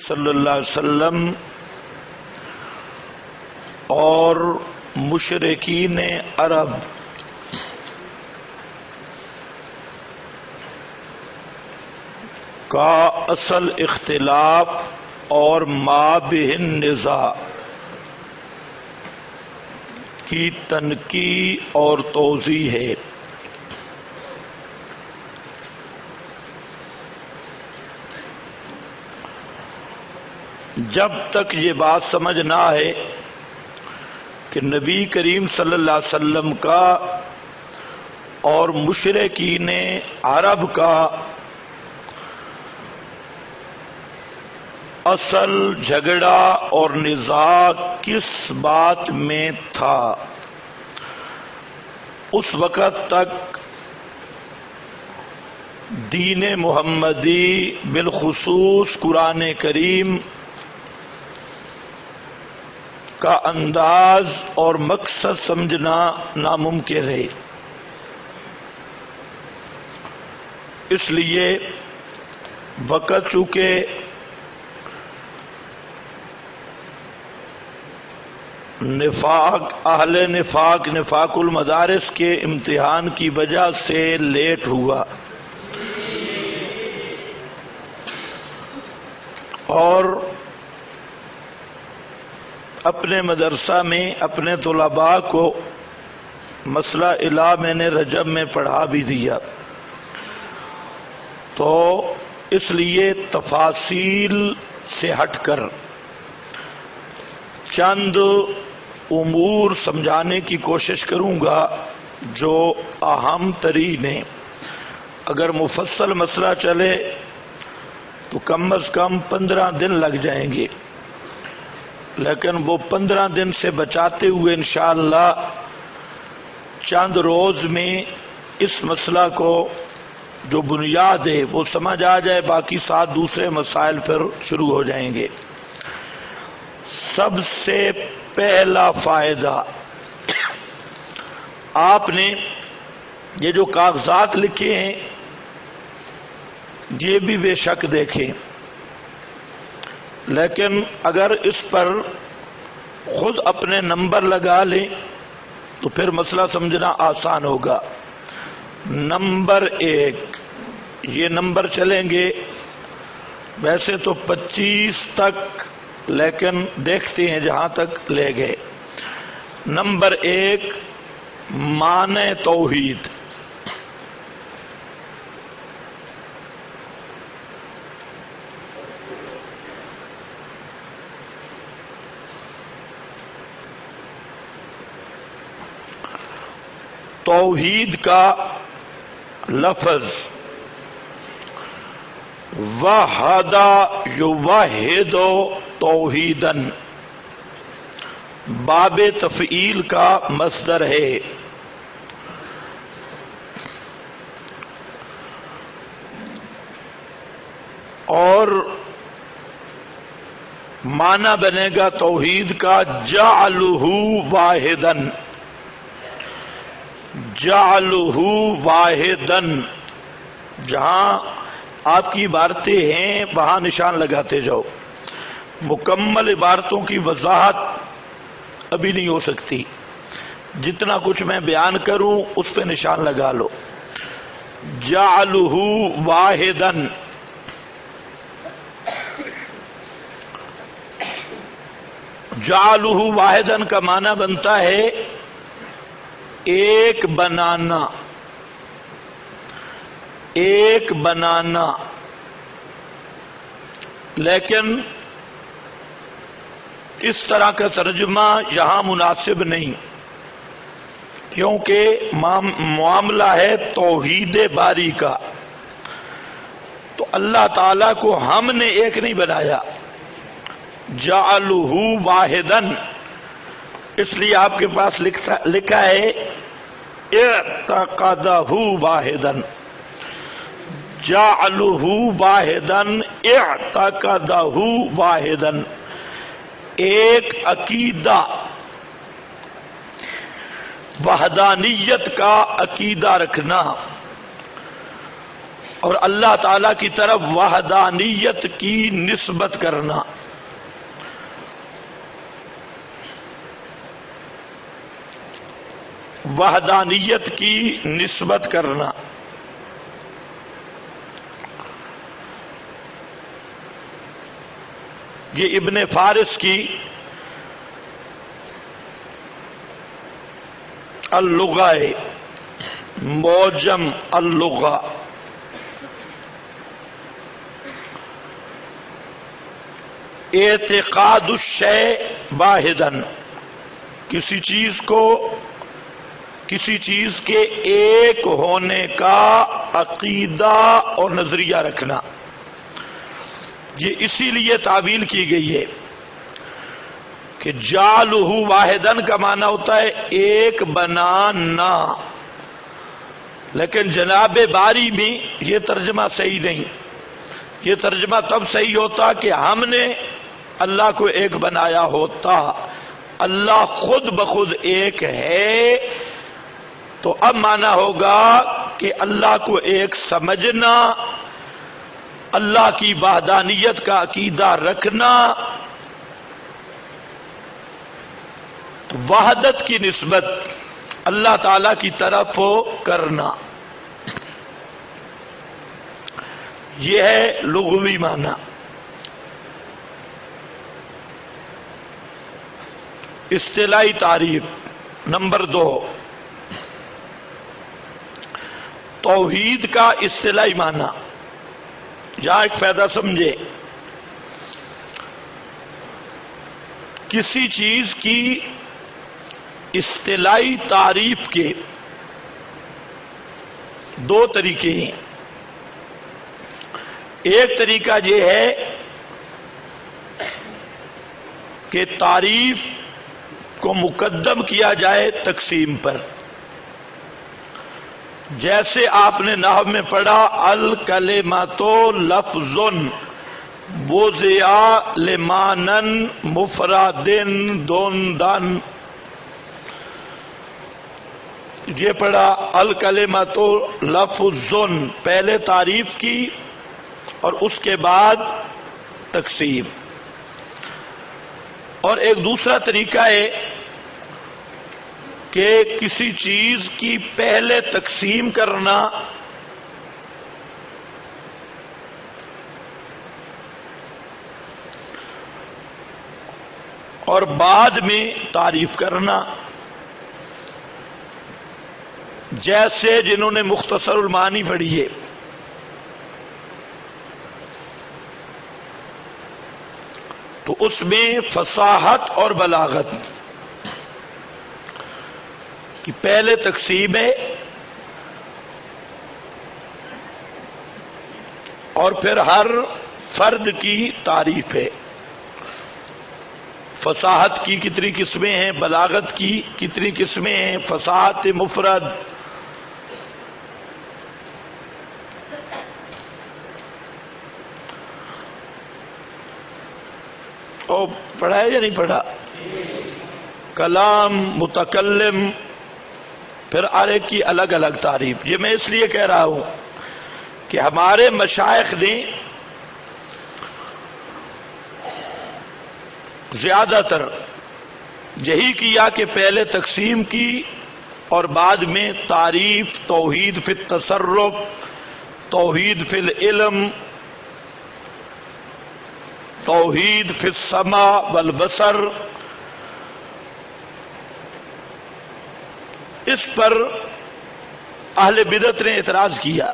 صلی اللہ علیہ وسلم اور مشرکین عرب کا اصل اختلاف اور مابہن نزاع کی تنقیح اور توضیح ہے۔ جب تک یہ بات سمجھ نہ آئے کہ نبی کریم صلی اللہ علیہ وسلم کا اور مشرکین عرب کا اصل جھگڑا اور نزاع کس بات میں تھا، اس وقت تک دین محمدی بالخصوص قرآن کریم کا انداز اور مقصد سمجھنا ناممکن ہے۔ اس لیے وقت چونکہ نفاق المدارس کے امتحان کی وجہ سے لیٹ ہوا اور اپنے مدرسہ میں اپنے طلباء کو مسئلہ الہ میں نے رجب میں پڑھا بھی دیا، تو اس لیے تفاصیل سے ہٹ کر چند امور سمجھانے کی کوشش کروں گا جو اہم ترین ہیں۔ اگر مفصل مسئلہ چلے تو کم از کم 15 دن لگ جائیں گے، لیکن وہ 15 دن سے بچاتے ہوئے انشاءاللہ چند روز میں اس مسئلہ کو جو بنیاد ہے وہ سمجھ آ جائے، باقی 7 دوسرے مسائل پھر شروع ہو جائیں گے۔ سب سے پہلا فائدہ، آپ نے یہ جو کاغذات لکھے ہیں یہ بھی بے شک دیکھیں، لیکن اگر اس پر خود اپنے نمبر لگا لیں تو پھر مسئلہ سمجھنا آسان ہوگا۔ نمبر 1، یہ نمبر چلیں گے ویسے تو 25 تک، لیکن دیکھتے ہیں جہاں تک لے گئے۔ نمبر 1، معنی توحید۔ توحید کا لفظ وحد یوحد توحیدن باب تفعیل کا مصدر ہے، اور معنی بنے گا توحید کا جعلہ واحدن، جعلہ واحدن۔ جہاں آپ کی عبارتیں ہیں وہاں نشان لگاتے جاؤ، مکمل عبارتوں کی وضاحت ابھی نہیں ہو سکتی، جتنا کچھ میں بیان کروں اس پہ نشان لگا لو۔ جعلہ واحدن، جعلہ واحدن کا معنی بنتا ہے ایک بنانا، ایک بنانا، لیکن اس طرح کا ترجمہ یہاں مناسب نہیں، کیونکہ معاملہ ہے توحید باری کا، تو اللہ تعالی کو ہم نے ایک نہیں بنایا، جعلہ واحدن، اس لیے آپ کے پاس لکھا ہے اعتقدہ واحدن، جعلہ واحدن اعتقدہ واحدن، ایک عقیدہ، وحدانیت کا عقیدہ رکھنا، اور اللہ تعالی کی طرف وحدانیت کی نسبت کرنا. وحدانیت کی نسبت کرنا. یہ ابن فارس کی اللغہ موجم اللغہ اعتقاد الشیء واحداً، کسی چیز کے ایک ہونے کا عقیدہ اور نظریہ رکھنا. یہ اسی لیے تعویل کی گئی ہے کہ جعلہ واحدن کا معنی ہوتا ہے ایک بنانا، لیکن جناب باری میں یہ ترجمہ صحیح نہیں. یہ ترجمہ تب صحیح ہوتا کہ ہم نے اللہ کو ایک بنایا ہوتا. اللہ خود بخود ایک ہے تو اب معنی ہوگا کہ اللہ کو ایک سمجھنا، اللہ کی وحدانیت کا عقیدہ رکھنا، وحدت کی نسبت اللہ تعالی کی طرف کرنا. یہ ہے لغوی معنی. اصطلاحی تعریف نمبر 2، توحید کا اصطلاحی معنی. یہاں ایک فائدہ سمجھے، کسی چیز کی اصطلاحی تعریف کے دو طریقے ہیں. ایک طریقہ یہ ہے کہ تعریف کو مقدم کیا جائے تقسیم پر. جیسے آپ نے نحو میں پڑھا الکلمۃ لفظ وضع لمعنی مفرد دندن. یہ پڑھا الکلمۃ لفظ، پہلے تعریف کی اور اس کے بعد تقسیم. اور ایک دوسرا طریقہ ہے کہ کسی چیز کی پہلے تقسیم کرنا اور بعد میں تعریف کرنا. جیسے جنہوں نے مختصر المعانی پڑھی ہے، تو اس میں فصاحت اور بلاغت کی پہلے تقسیم ہے اور پھر ہر فرد کی تعریف ہے. فصاحت کی کتنی قسمیں ہیں، بلاغت کی کتنی قسمیں ہیں، فصاحت مفرد. او پڑھا ہے یا نہیں پڑھا؟ کلام، متکلم، پھر ہر ایک کی الگ الگ تعریف. یہ میں اس لیے کہہ رہا ہوں کہ ہمارے مشائخ نے زیادہ تر یہی کیا کہ پہلے تقسیم کی اور بعد میں تعریف، توحید فی التصرف، توحید فی العلم، توحید فی السمع والبصر. اس پر اہل بدعت نے اعتراض کیا.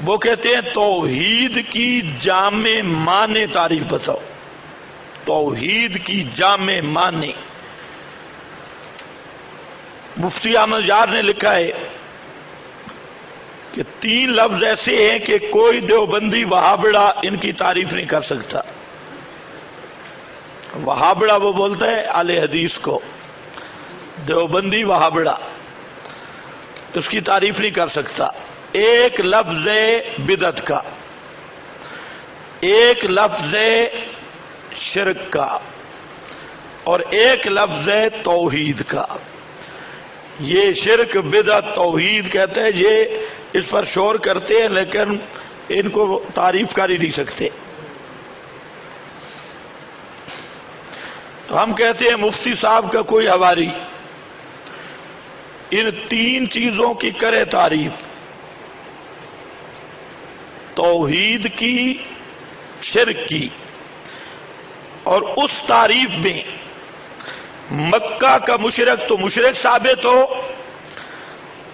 وہ کہتے ہیں توحید کی جامع معنی تعریف بتاؤ. توحید کی جامع معنی. مفتی احمد یار نے لکھا ہے کہ 3 لفظ ایسے ہیں کہ کوئی دیوبندی وہابڑا ان کی تعریف نہیں کر سکتا. وہابڑا وہ بولتا ہے اہل حدیث کو، دیوبندی وہابڑا اس کی تعریف نہیں کر سکتا. ایک لفظ بدعت کا، ایک لفظ شرک کا، اور ایک لفظ توحید کا. یہ شرک بدعت توحید کہتے ہیں، یہ اس پر شور کرتے ہیں لیکن ان کو تعریف کر ہی نہیں سکتے. تو ہم کہتے ہیں مفتی صاحب کا کوئی حواری ان تین چیزوں کی کرے تعریف، توحید کی، شرک کی، اور اس تعریف میں مکہ کا مشرک تو مشرک ثابت ہو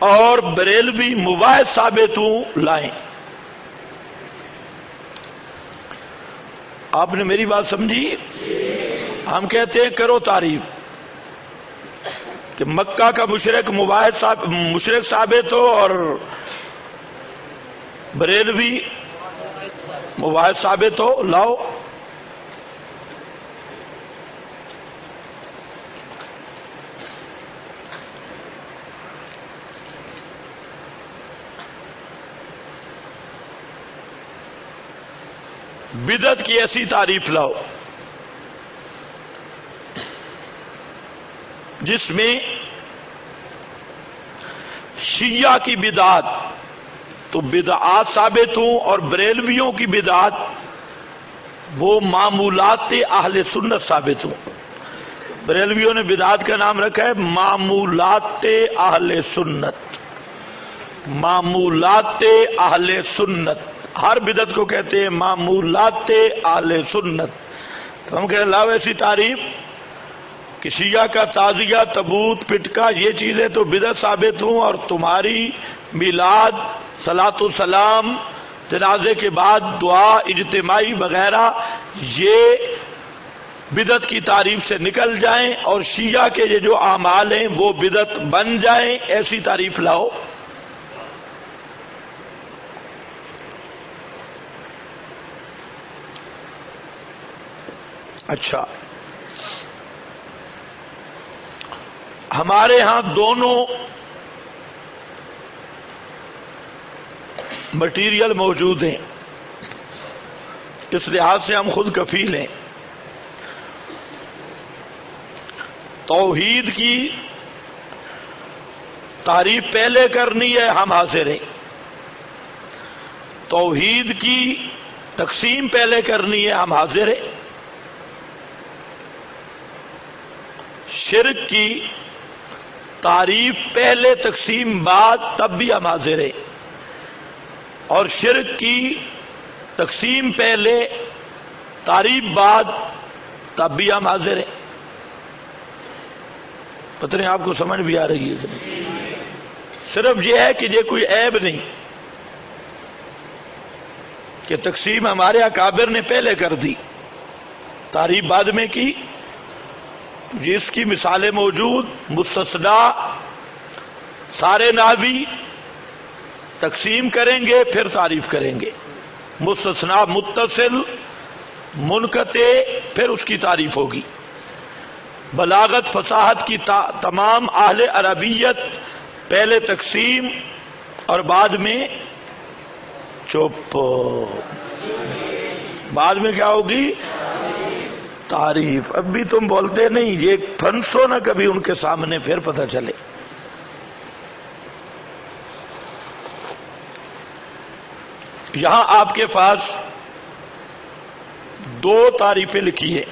اور بریلوی مباحث ثابت ہوں لائیں. آپ نے میری بات سمجھی؟ ہم کہتے ہیں کرو تعریف کہ مکہ کا مشرک مشرک ثابت ہو اور بریلوی مباحث ثابت ہو، لاؤ. بدعت کی ایسی تعریف لاؤ جس میں شیعہ کی بدعات تو بدعات ثابت ہوں اور بریلویوں کی بدعات وہ معمولات اہل سنت ثابت ہوں. بریلویوں نے بدعات کا نام رکھا ہے معمولات اہل سنت. معمولات اہل سنت، ہر بدعت کو کہتے ہیں معمولات اہل سنت. تو ہم کہہ لاؤ ایسی تعریف کہ شیعہ کا تعزیہ، تبوت، پٹکا، یہ چیزیں تو بدعت ثابت ہوں اور تمہاری میلاد، صلاۃ السلام، جنازے کے بعد دعا اجتماعی وغیرہ یہ بدعت کی تعریف سے نکل جائیں اور شیعہ کے یہ جو اعمال ہیں وہ بدعت بن جائیں. ایسی تعریف لاؤ. اچھا، ہمارے ہاں دونوں مٹیریل موجود ہیں، اس لحاظ سے ہم خود کفیل ہیں. توحید کی تعریف پہلے کرنی ہے، ہم حاضر ہیں. توحید کی تقسیم پہلے کرنی ہے، ہم حاضر ہیں. شرک کی تعریف پہلے تقسیم بعد تب بھی ہم حاضر ہیں، اور شرک کی تقسیم پہلے تعریف بعد تب بھی ہم حاضر ہیں. پتہ نہیں آپ کو سمجھ بھی آ رہی ہے؟ صرف یہ ہے کہ یہ کوئی عیب نہیں کہ تقسیم ہمارے اکابر نے پہلے کر دی، تعریف بعد میں کی. جس کی مثالیں موجود، مستثنا سارے ناوی تقسیم کریں گے پھر تعریف کریں گے. مستثنا متصل منقطع پھر اس کی تعریف ہوگی. بلاغت فصاحت کی تمام اہل عربیت پہلے تقسیم اور بعد میں چپ. بعد میں کیا ہوگی؟ تعریف. اب بھی تم بولتے نہیں، یہ پھنسو نہ کبھی ان کے سامنے، پھر پتہ چلے. یہاں آپ کے پاس دو تعریفیں لکھی ہیں،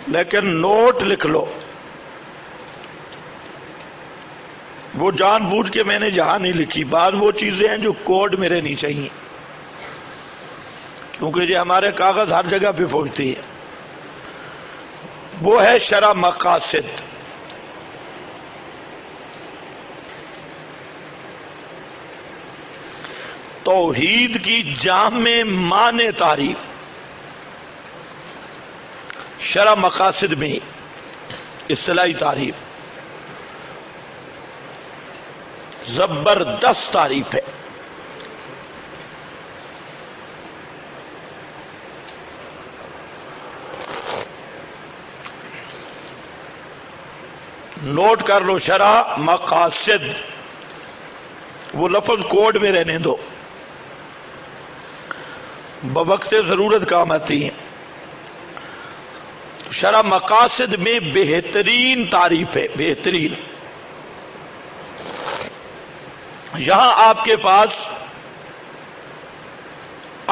لیکن نوٹ لکھ لو. وہ جان بوجھ کے میں نے یہاں نہیں لکھی. بعض وہ چیزیں ہیں جو کوڈ میں رہنی چاہیے کیونکہ یہ ہمارے کاغذ ہر جگہ پہ پہنچتی ہے. وہ ہے شرع مقاصد. توحید کی جامع معنی تعریف شرع مقاصد میں اصطلاحی تعریف زبردست تعریف ہے. نوٹ کر لو، شرع مقاصد. وہ لفظ کوڈ میں رہنے دو، بوقت ضرورت کام آتی ہیں. شرح مقاصد میں بہترین تعریف ہے، بہترین. یہاں آپ کے پاس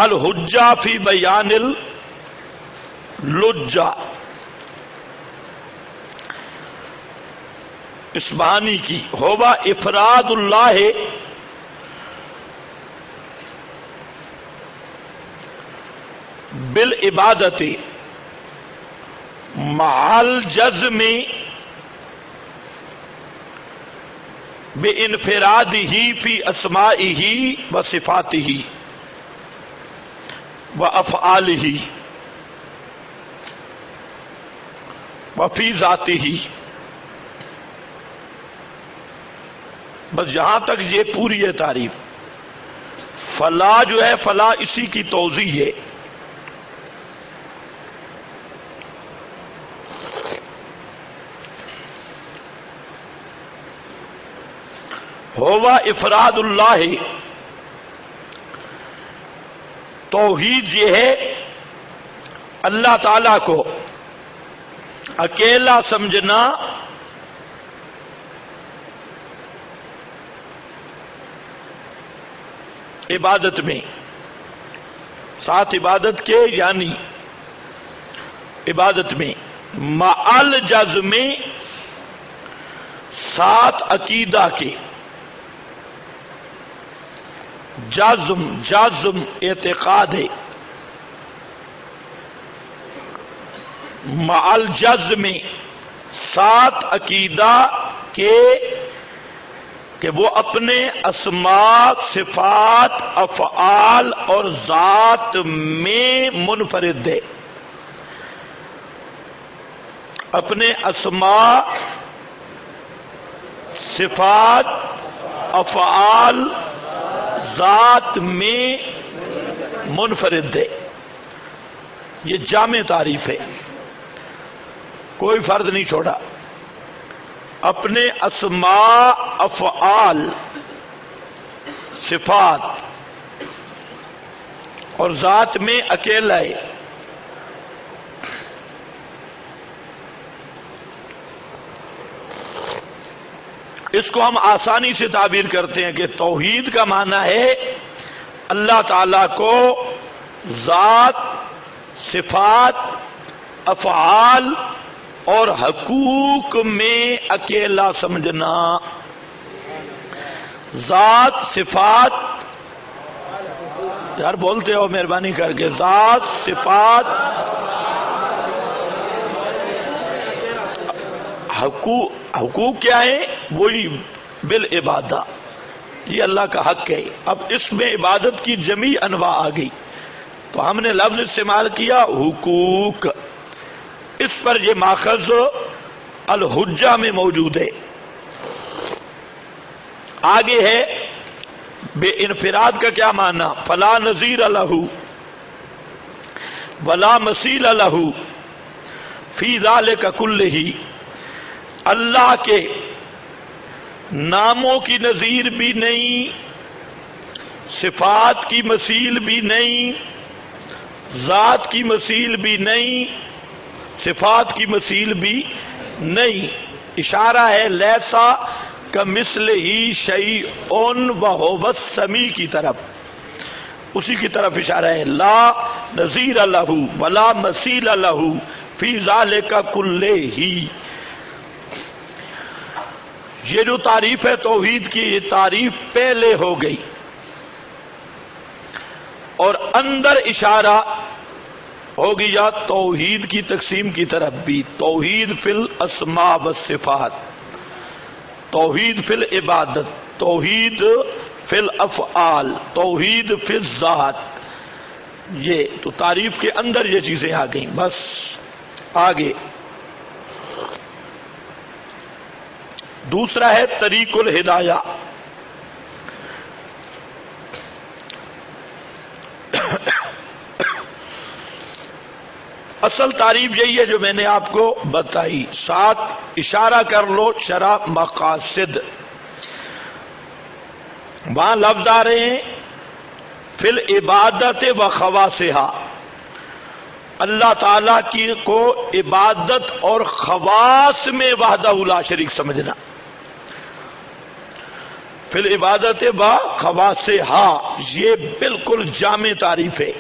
الحجہ فی بیان اللجہ اسبانی کی ہوبا افراد اللہ بالعبادت مع الجزم بانفرادہ فی اسمائہ و صفاتہ و افعالہ و فی ذاتہ. بس جہاں تک یہ پوری ہے تعریف. فلاح جو ہے فلاح اسی کی توضیح ہے. ہوا افراد اللہ، توحید یہ ہے اللہ تعالی کو اکیلا سمجھنا عبادت میں، ساتھ عبادت کے یعنی عبادت میں مع الجزم ساتھ عقیدہ کے. جازم اعتقاد ہے، مع الجزم ساتھ عقیدہ کے کہ وہ اپنے اسماء صفات افعال اور ذات میں منفرد ہے. اپنے اسماء صفات افعال ذات میں منفرد ہے. یہ جامع تعریف ہے، کوئی فرد نہیں چھوڑا. اپنے اسماء افعال صفات اور ذات میں اکیلا ہے. اس کو ہم آسانی سے تعبیر کرتے ہیں کہ توحید کا معنی ہے اللہ تعالی کو ذات، صفات، افعال اور حقوق میں اکیلا سمجھنا. ذات، صفات، یار بولتے ہو مہربانی کر کے، ذات، صفات، حقوق کیا ہے؟ وہی بالعبادہ، یہ اللہ کا حق ہے. اب اس میں عبادت کی جمیع انواع آ گئی تو ہم نے لفظ استعمال کیا حقوق. اس پر یہ ماخذ الحجہ میں موجود ہے. آگے ہے بے انفراد کا کیا معنی؟ فلا نظیر لہ ولا مثیل لہ فی ذلک کلہ. اللہ کے ناموں کی نظیر بھی نہیں، صفات کی مثیل بھی نہیں، ذات کی مثیل بھی نہیں، صفات کی مثیل بھی نہیں. اشارہ ہے لیسا کمثلہ شیء وہو السمیع کی طرف، اسی کی طرف اشارہ ہے. لا نظیر لہ ولا مثیل لہ فی ذلک کلہ. یہ جو تعریف ہے توحید کی، یہ تعریف پہلے ہو گئی اور اندر اشارہ ہوگی یا توحید کی تقسیم کی طرف بھی. توحید فی الاسماء والصفات، توحید فی العبادت، توحید فی الافعال، توحید فی الذات. یہ تو تعریف کے اندر یہ چیزیں آ گئیں. بس آگے دوسرا ہے طریق الہدایہ. اصل تعریف یہی ہے جو میں نے آپ کو بتائی. ساتھ اشارہ کر لو شرح مقاصد. وہاں لفظ آ رہے ہیں فی العبادت و خواصہا. اللہ تعالیٰ کی کو عبادت اور خواص میں وحدہ لا شریک سمجھنا. فی العبادت با خواصہا، یہ بالکل جامع تعریف ہے،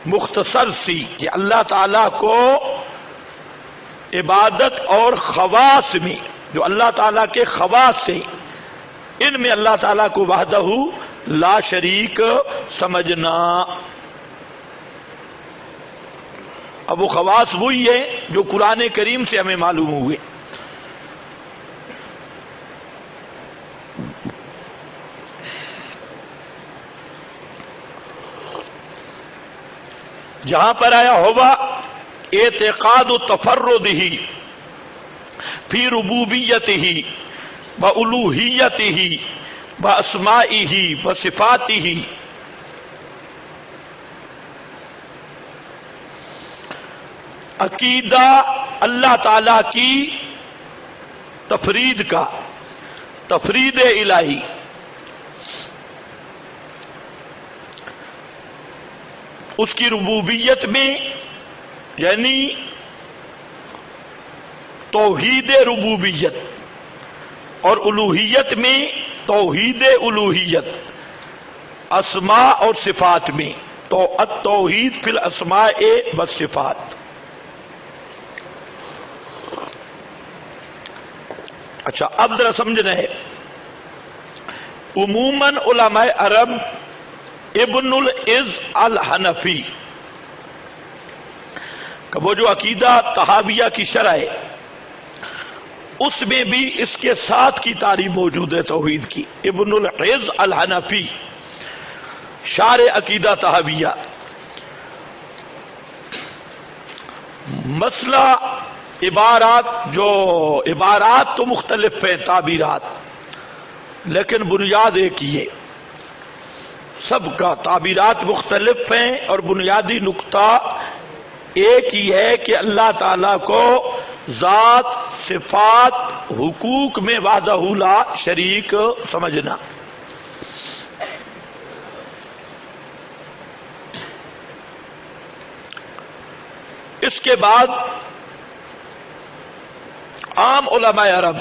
مختصر سی، کہ اللہ تعالیٰ کو عبادت اور خواص میں، جو اللہ تعالیٰ کے خواص ہیں، ان میں اللہ تعالیٰ کو وحدہ لا شریک سمجھنا. اب وہ خواص وہی ہے جو قرآن کریم سے ہمیں معلوم ہوئے. جہاں پر آیا ہوگا اعتقاد تفردہ فی ربوبیتہ وَأُلُوہِیَتِہ وَأَسْمَائِہ وَصِفَاتِہ، عقیدہ اللہ تعالی کی تفرید کا، تفرید الہی، اس کی ربوبیت میں یعنی توحید ربوبیت، اور الوہیت میں توحید الوہیت، اسماء اور صفات میں تو التوحید فی الاسماء والصفات. اچھا اب ذرا سمجھنا ہے، عموماً علماء عرب ابن العز الحنفی کا وہ جو عقیدہ طحاویہ کی شرح ہے، اس میں بھی اس کے ساتھ کی تعریف موجود ہے توحید کی. ابن العز الحنفی شارح عقیدہ طحاویہ، مسئلہ عبارات تو مختلف ہیں، تعبیرات، لیکن بنیاد ایک ہی ہے. سب کا تعبیرات مختلف ہیں اور بنیادی نقطہ ایک ہی ہے کہ اللہ تعالی کو ذات، صفات، حقوق میں وحدہ لا شریک سمجھنا. اس کے بعد عام علماء عرب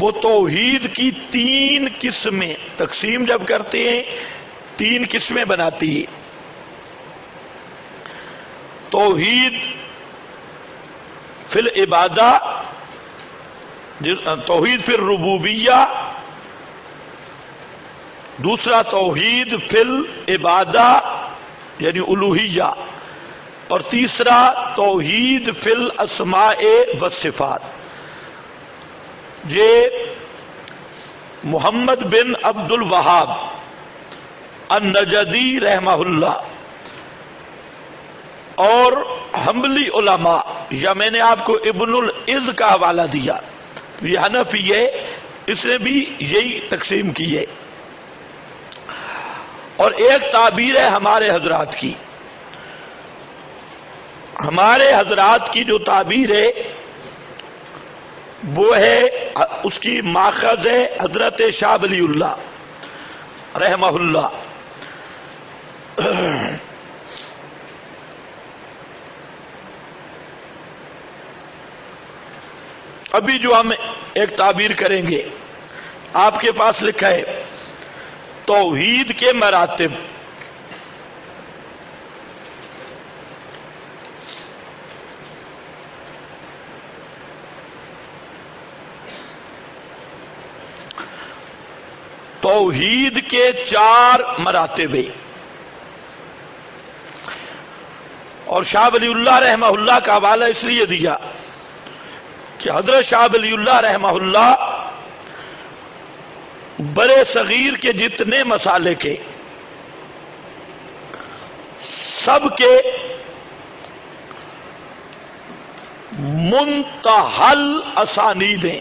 وہ توحید کی 3 قسمیں تقسیم جب کرتے ہیں، 3 قسمیں بناتی ہے. توحید فی العبادہ، توحید فی الربوبیہ، دوسرا توحید فی العبادہ یعنی الوہیہ، اور تیسرا توحید فی الاسماء والصفات. یہ محمد بن عبد الوہاب النجدی رحمہ اللہ اور حنبلی علماء، یا میں نے آپ کو ابن العز کا حوالہ دیا، یہ حنفی ہے، اس نے بھی یہی تقسیم کی ہے. اور ایک تعبیر ہے ہمارے حضرات کی، ہمارے حضرات کی جو تعبیر ہے وہ ہے، اس کی ماخذ ہے حضرت شاہ ولی اللہ رحمہ اللہ. ابھی جو ہم ایک تعبیر کریں گے، آپ کے پاس لکھا ہے توحید کے مراتب. توحید کے 4 مراتب ہیں، اور شاہ ولی اللہ رحمہ اللہ کا حوالہ اس لیے دیا کہ حضرت شاہ ولی اللہ رحمہ اللہ بڑے صغیر کے جتنے مسالے کے سب کے منتہل اسانید ہیں،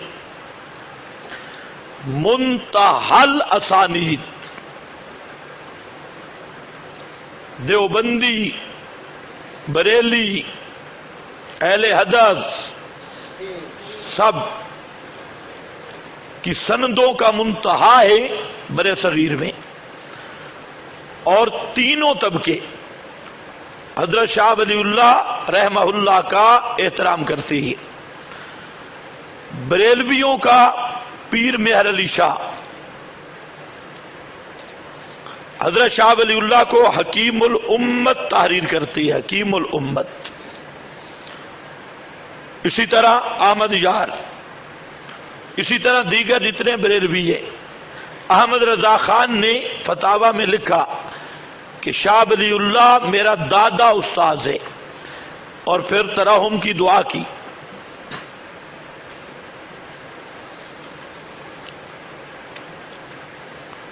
منتہل اسانید. دیوبندی، بریلی، اہل حدیث سب کی سندوں کا منتہا ہے برے صغیر میں. اور تینوں طبقے حضرت شاہ ولی اللہ رحمہ اللہ کا احترام کرتی ہے. بریلویوں کا پیر مہر علی شاہ حضرت شاہ ولی اللہ کو حکیم الامت تحریر کرتی ہے، حکیم الامت. اسی طرح احمد یار، اسی طرح دیگر جتنے بریلوی ہیں. احمد رضا خان نے فتاوی میں لکھا کہ شاہ ولی اللہ میرا دادا استاذ ہے، اور پھر ترحم کی دعا کی.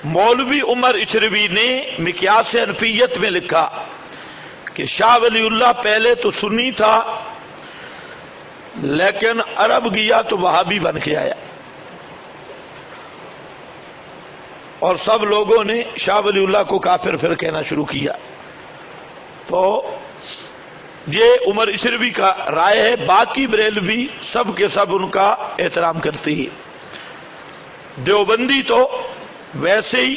مولوی عمر اشروی نے مقیاس حنفیت میں لکھا کہ شاہ ولی اللہ پہلے تو سنی تھا، لیکن عرب گیا تو وہابی بن کے آیا، اور سب لوگوں نے شاہ ولی اللہ کو کافر پھر کہنا شروع کیا. تو یہ عمر اشروی کا رائے ہے. باقی بریلوی سب کے سب ان کا احترام کرتی ہے. دیوبندی تو ویسے ہی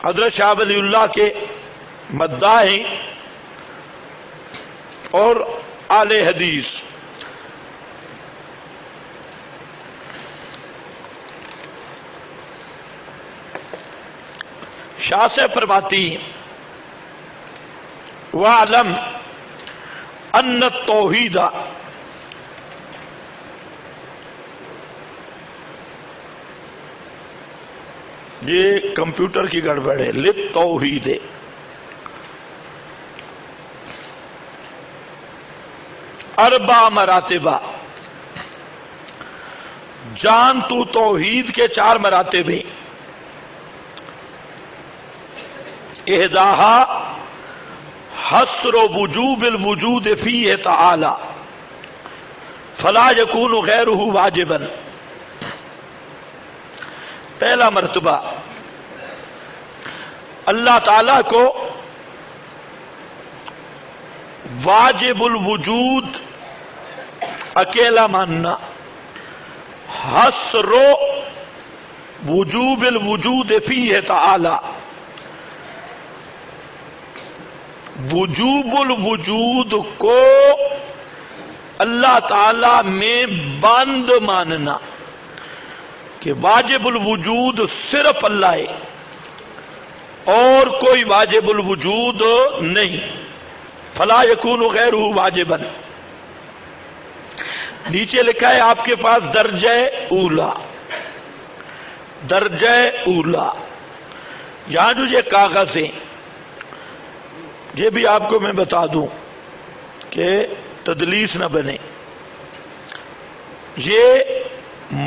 حضرت شاہ ولی اللہ کے مداح ہیں اور اہل حدیث. شاہ سے فرماتی وَاعْلَمْ أَنَّ التَّوْحِيدَ، یہ کمپیوٹر کی گڑبڑ ہے، للتوحید، اربع مراتبہ، جان تو توحید کے 4 مراتب ہیں. احداہا حصر وجوب الوجود فیہ تعالی فلا یکون غیرہ واجبا. پہلا مرتبہ اللہ تعالی کو واجب الوجود اکیلا ماننا. حصر وجوب الوجود فیہ تعالی، وجوب الوجود کو اللہ تعالی میں بند ماننا کہ واجب الوجود صرف اللہ ہے اور کوئی واجب الوجود نہیں. فلا یکون غیرہ واجبا. نیچے لکھا ہے آپ کے پاس درجہ اولا، درجہ اولا. یہاں جو یہ کاغذ ہیں، یہ بھی آپ کو میں بتا دوں کہ تدلیس نہ بنے، یہ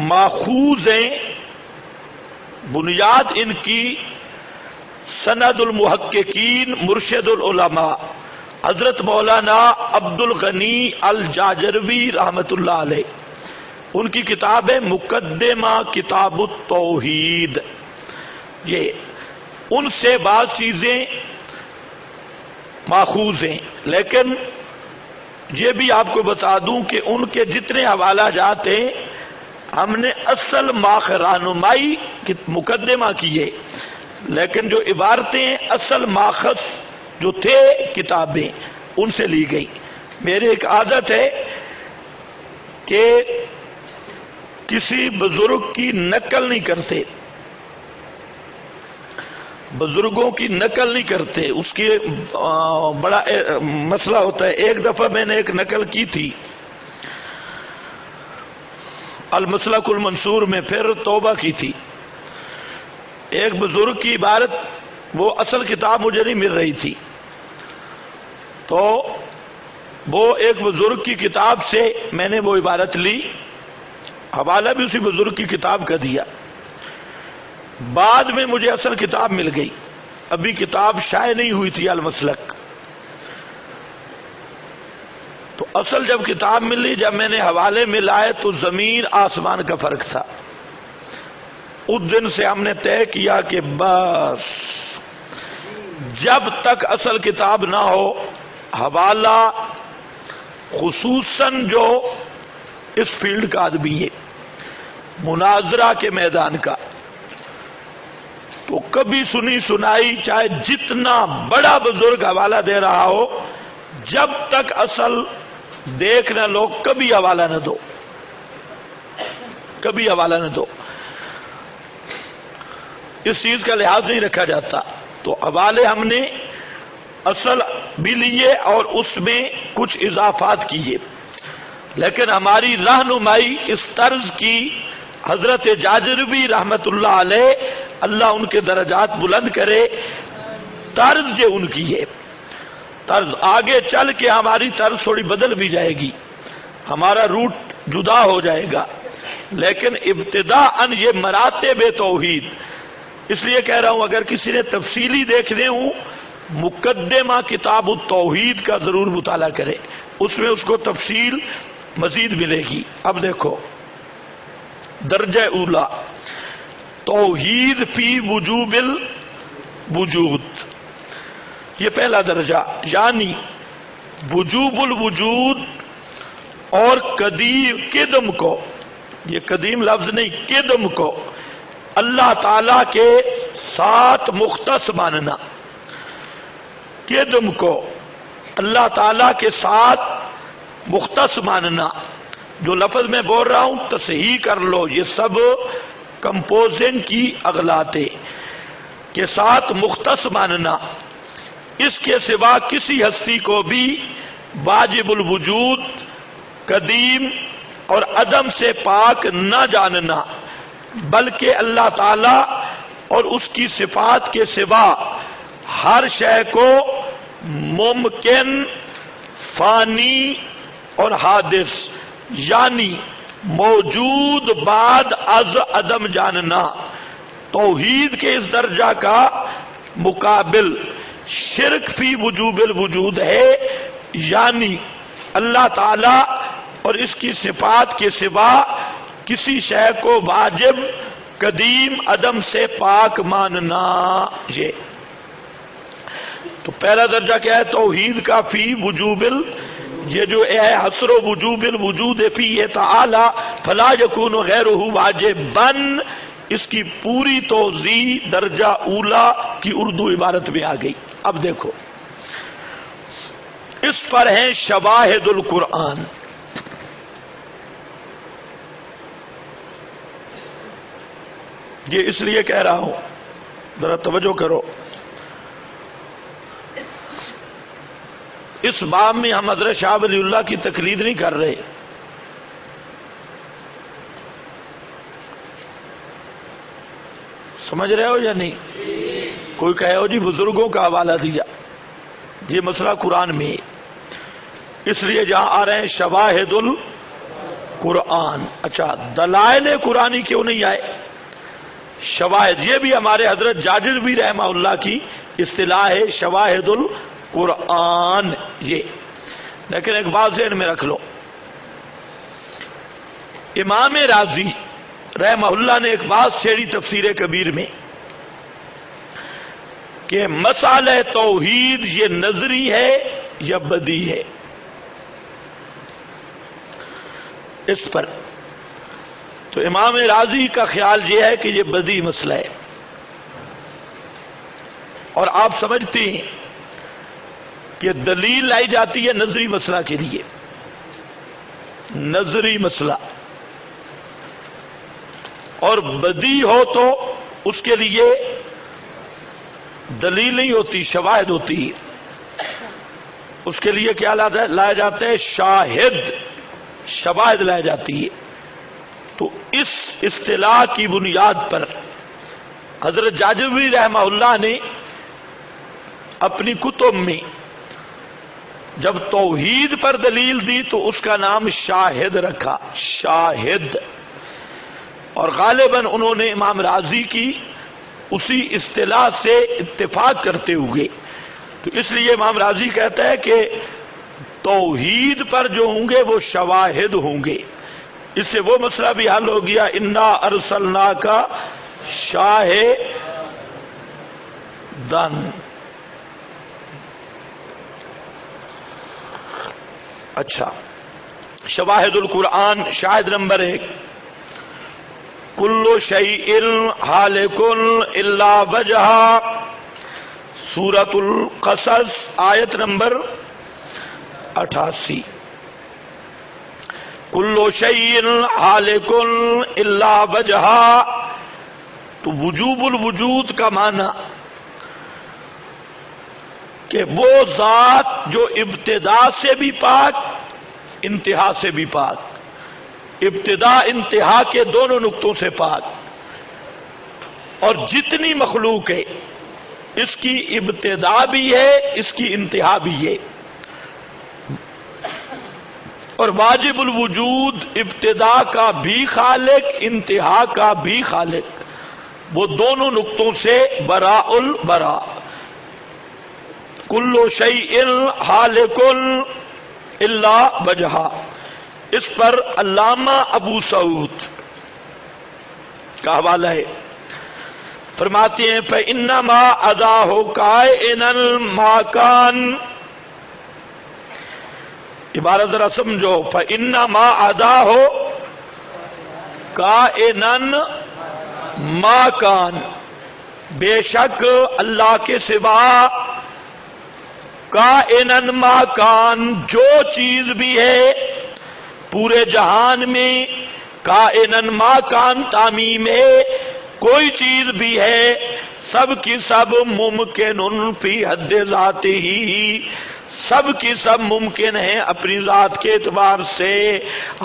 ماخوذ ہیں، بنیاد ان کی سند المحققین مرشد العلماء حضرت مولانا عبد الغنی الجاجروی رحمت اللہ علیہ. ان کی کتاب ہے مقدمہ کتاب التوحید. یہ ان سے بعض چیزیں ماخوذ ہیں، لیکن یہ بھی آپ کو بتا دوں کہ ان کے جتنے حوالہ جات ہیں ہم نے اصل رہنمائی مقدمہ کیے، لیکن جو عبارتیں اصل ماخذ جو تھے کتابیں ان سے لی گئی. میری ایک عادت ہے کہ کسی بزرگ کی نقل نہیں کرتے، بزرگوں کی نقل نہیں کرتے، اس کی بڑا مسئلہ ہوتا ہے. ایک دفعہ میں نے ایک نقل کی تھی المسلک المنصور میں، پھر توبہ کی تھی. ایک بزرگ کی عبارت، وہ اصل کتاب مجھے نہیں مل رہی تھی، تو وہ ایک بزرگ کی کتاب سے میں نے وہ عبارت لی، حوالہ بھی اسی بزرگ کی کتاب کا دیا. بعد میں مجھے اصل کتاب مل گئی، ابھی کتاب شائع نہیں ہوئی تھی المسلک. تو اصل جب کتاب ملی، جب میں نے حوالے میں لائے تو زمین آسمان کا فرق تھا. اس دن سے ہم نے طے کیا کہ بس جب تک اصل کتاب نہ ہو، حوالہ خصوصاً جو اس فیلڈ کا آدمی ہے، مناظرہ کے میدان کا، تو کبھی سنی سنائی چاہے جتنا بڑا بزرگ حوالہ دے رہا ہو، جب تک اصل دیکھ نہ لو کبھی حوالہ نہ دو، کبھی حوالہ نہ دو۔ اس چیز کا لحاظ نہیں رکھا جاتا۔ تو حوالے ہم نے اصل بھی لیے اور اس میں کچھ اضافات کیے، لیکن ہماری رہنمائی اس طرز کی حضرت جاجروی رحمت اللہ علیہ، اللہ ان کے درجات بلند کرے، طرز جو ان کی ہے، طرز آگے چل کے ہماری طرز تھوڑی بدل بھی جائے گی، ہمارا روٹ جدا ہو جائے گا، لیکن ابتداءً یہ مراتب توحید۔ اس لیے کہہ رہا ہوں اگر کسی نے تفصیلی دیکھنے ہوں، مقدمہ کتاب التوحید کا ضرور مطالعہ کرے، اس میں اس کو تفصیل مزید ملے گی۔ اب دیکھو درجہ اولا توحید فی وجوب الوجود، یہ پہلا درجہ، یعنی وجوب الوجود اور قدم کو، یہ قدیم لفظ نہیں، قدم کو اللہ تعالی کے ساتھ مختص ماننا، قدم کو اللہ تعالی کے ساتھ مختص ماننا۔ جو لفظ میں بول رہا ہوں تصحیح کر لو، یہ سب کمپوزنگ کی اغلاطیں، کے ساتھ مختص ماننا، اس کے سوا کسی ہستی کو بھی واجب الوجود، قدیم اور عدم سے پاک نہ جاننا، بلکہ اللہ تعالی اور اس کی صفات کے سوا ہر شے کو ممکن، فانی اور حادث، یعنی موجود بعد از عدم جاننا۔ توحید کے اس درجہ کا مقابل شرک فی وجوب الوجود ہے، یعنی اللہ تعالی اور اس کی صفات کے سوا کسی شے کو واجب، قدیم، عدم سے پاک ماننا۔ یہ تو پہلا درجہ کیا ہے توحید کا فی وجوب یہ جو ہے حصر و وجوب الوجود فی تعالی فلا یکون غیرہ واجبا، اس کی پوری توضیح درجہ اولا کی اردو عبارت میں آ گئی۔ اب دیکھو اس پر ہیں شواہد القرآن۔ یہ اس لیے کہہ رہا ہوں، ذرا توجہ کرو، اس باب میں ہم حضرت شاہ ولی اللہ کی تقلید نہیں کر رہے، سمجھ رہے ہو یا نہیں؟ کوئی کہے ہو جی بزرگوں کا حوالہ دیا، یہ مسئلہ قرآن میں، اس لیے جہاں آ رہے ہیں شواہد القرآن۔ اچھا دلائل قرآنی کیوں نہیں آئے؟ شواہد یہ بھی ہمارے حضرت جاجروی رحمہ اللہ کی اصطلاح ہے، شواہد القرآن یہ۔ لیکن ایک بات ذہن میں رکھ لو، امام رازی رحمہ اللہ نے ایک بات چھیڑی تفسیر کبیر میں کہ مسئلہ توحید یہ نظری ہے یا بدی ہے۔ اس پر تو امام رازی کا خیال یہ ہے کہ یہ بدی مسئلہ ہے، اور آپ سمجھتے ہیں کہ دلیل لائی جاتی ہے نظری مسئلہ کے لیے، نظری مسئلہ، اور بدی ہو تو اس کے لیے دلیل نہیں ہوتی، شواہد ہوتی ہے۔ اس کے لیے کیا لایا جاتا ہے؟ شاہد، شواہد لائی جاتی ہے۔ تو اس اصطلاح کی بنیاد پر حضرت جاجروی رحمہ اللہ نے اپنی کتب میں جب توحید پر دلیل دی تو اس کا نام شاہد رکھا، شاہد، اور غالباً انہوں نے امام رازی کی اسی اصطلاح سے اتفاق کرتے ہوئے، تو اس لیے امام رازی کہتا ہے کہ توحید پر جو ہوں گے وہ شواہد ہوں گے۔ اس سے وہ مسئلہ بھی حل ہو گیا، انا ارسلناک شاہدن۔ اچھا شواہد القرآن، شاہد نمبر 1 کل شیء ہالک الا وجہہ، سورۃ القصص آیت نمبر 88۔ کل شیء ہالک الا وجہہ، تو وجوب الوجود کا معنی کہ وہ ذات جو ابتدا سے بھی پاک، انتہا سے بھی پاک، ابتدا انتہا کے دونوں نقطوں سے پاک، اور جتنی مخلوق ہے اس کی ابتدا بھی ہے، اس کی انتہا بھی ہے، اور واجب الوجود ابتدا کا بھی خالق، انتہا کا بھی خالق، وہ دونوں نقطوں سے براء البراء۔ کل شیء ہالک الا وجہہ، اس پر علامہ ابو سعود کا حوالہ ہے، فرماتے ہیں فإنما أداه کائنا ما کان، عبارت ذرا سمجھو، فإنما أداه کائنا ما کان، بے شک اللہ کے سوا کائنا ما کان، جو چیز بھی ہے پورے جہان میں، کائنا ما کان تعمیم ہے، کوئی چیز بھی ہے، سب کی سب ممکن فی حد ذاتہ، سب کی سب ممکن ہے اپنی ذات کے اعتبار سے،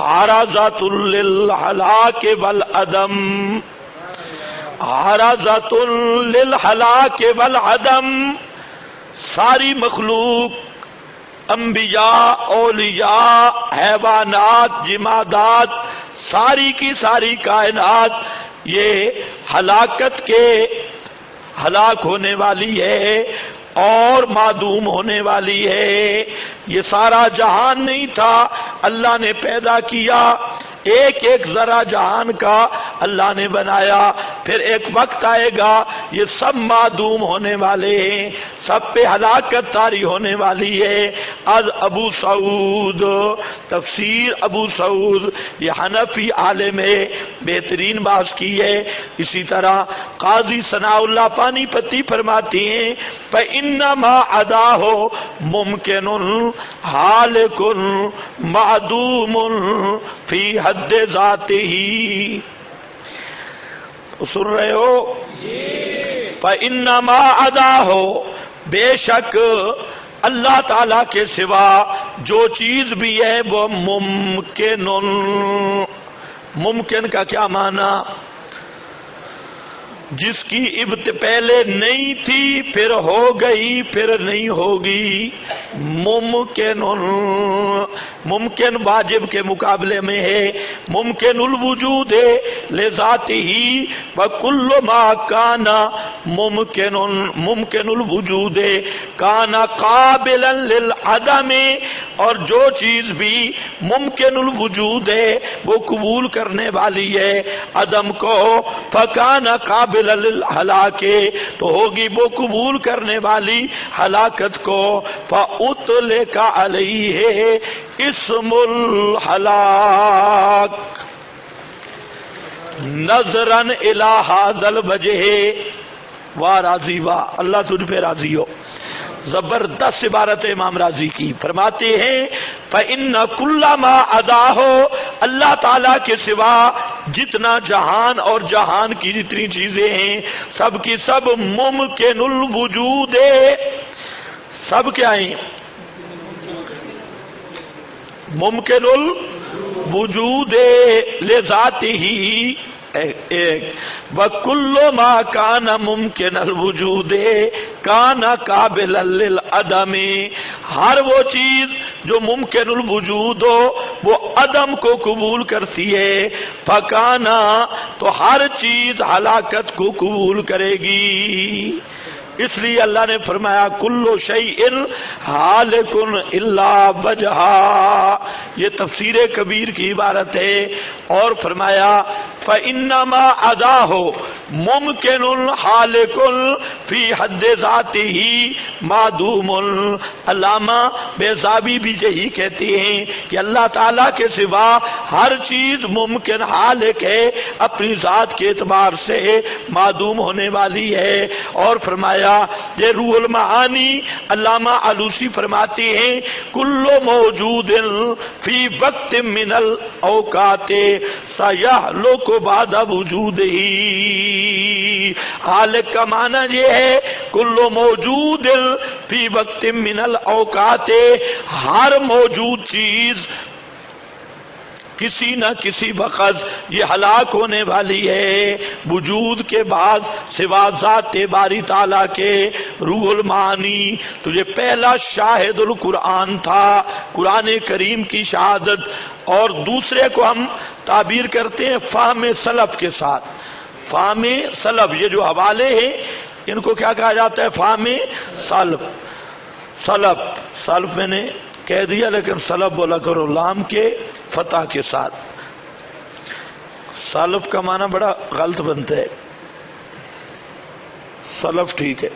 عارضۃ للہلاک والعدم، عارضۃ للہلاک والعدم، ساری مخلوق، انبیاء، اولیاء، حیوانات، جمادات، ساری کی ساری کائنات یہ ہلاکت کے، ہلاک ہونے والی ہے اور معدوم ہونے والی ہے۔ یہ سارا جہان نہیں تھا، اللہ نے پیدا کیا، ایک ایک ذرہ جہان کا اللہ نے بنایا، پھر ایک وقت آئے گا یہ سب معدوم ہونے والے ہیں، سب پہ ہلاکت طاری ہونے والی ہے۔ از ابو سعود، تفسیر ابو سعود، یہ حنفی عالم ہے، بہترین بات کی ہے۔ اسی طرح قاضی ثناء اللہ پانی پتی فرماتی ہیں فإنما أداه ممکن حالک معدوم فی حد ذاتہ، سن رہے ہو؟ فإنما أداه، بے شک اللہ تعالی کے سوا جو چیز بھی ہے وہ ممکن، ممکن کا کیا معنی؟ جس کی پہلے نہیں تھی پھر ہو گئی پھر نہیں ہوگی، ممکن، ممکن واجب کے مقابلے میں ہے، ممکن الوجود ہے لذاتہ، وکل ما کان ممکن، ممکن الوجود ہے کان قابلا للعدم، اور جو چیز بھی ممکن الوجود ہے وہ قبول کرنے والی ہے عدم کو، فکان قابل للہلاک، تو ہوگی وہ قبول کرنے والی ہلاکت کو، فأطلق علیہ اسم الہلاک نظرا الی ھذا الوجہ، واہ راضی واہ، اللہ تجھ پہ راضی ہو۔ زبردست عبارت امام راضی کی، فرماتے ہیں فإن کل ما أداه، اللہ تعالیٰ کے سوا جتنا جہان اور جہان کی جتنی چیزیں ہیں سب کی سب ممکن الوجود ہے، سب کیا ہیں؟ ممکن الوجود لذاتہ، ایک وکل ما کان ممکن الوجود کان قابلا للعدم، ہر وہ چیز جو ممکن الوجود ہو وہ عدم کو قبول کرتی ہے، فکانا، تو ہر چیز ہلاکت کو قبول کرے گی۔ اس لیے اللہ نے فرمایا کل شیء ہالک الا وجہہ، یہ تفسیر کبیر کی عبارت ہے، اور فرمایا فإنما أداه ممکن حالق فی حد ذاتہ معدوم۔ علامہ بیضاوی بھی یہی کہتے ہیں کہ اللہ تعالیٰ کے سوا ہر چیز ممکن حالق ہے، اپنی ذات کے اعتبار سے معدوم ہونے والی ہے۔ اور فرمایا یہ روح المعانی علامہ علوسی فرماتے ہیں کل موجود فی وقت من الاوقات سیہلک بعد وجودہ۔ حالق کا معنی یہ ہے کل موجود فی وقت من الاوقات، ہر موجود چیز کسی نہ کسی وقت یہ ہلاک ہونے والی ہے وجود کے بعد سوا ذات باری تعالیٰ کے۔ روح المعانی تو یہ پہلا شاہد القرآن تھا، قرآن کریم کی شہادت، اور دوسرے کو ہم تعبیر کرتے ہیں فہم سلف کے ساتھ۔ فہم سلف، یہ جو حوالے ہیں ان کو کیا کہا جاتا ہے؟ فہم سلف۔ سلف میں نے کہہ دیا لیکن سلف بولا کرو لام کے فتح کے ساتھ۔ سلف کا معنی بڑا غلط بنتا ہے، سلف ٹھیک ہے۔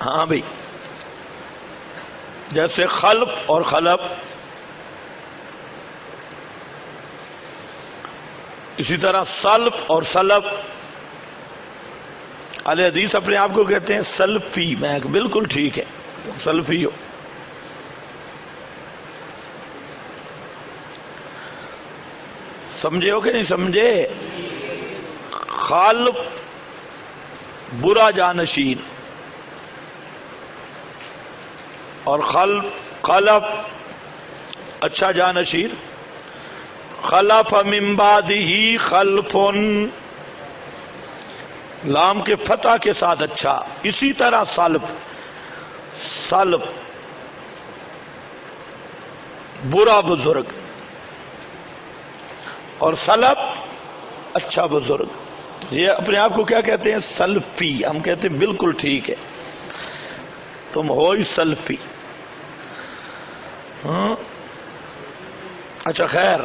ہاں بھائی، جیسے خلف اور خلف، اسی طرح سلف اور سلف۔ اہل حدیث اپنے آپ کو کہتے ہیں سلفی، میں بالکل ٹھیک ہے، سلفی ہو۔ سمجھے ہو کہ نہیں سمجھے؟ خالف برا جانشین اور خلف اچھا جانشین۔ خلف من بعدہ خلف، لام کے فتح کے ساتھ اچھا۔ اسی طرح سلف برا بزرگ اور سلف اچھا بزرگ۔ یہ اپنے آپ کو کیا کہتے ہیں؟ سلفی۔ ہم کہتے ہیں بالکل ٹھیک ہے، تم ہو ہی سلفی۔ اچھا خیر،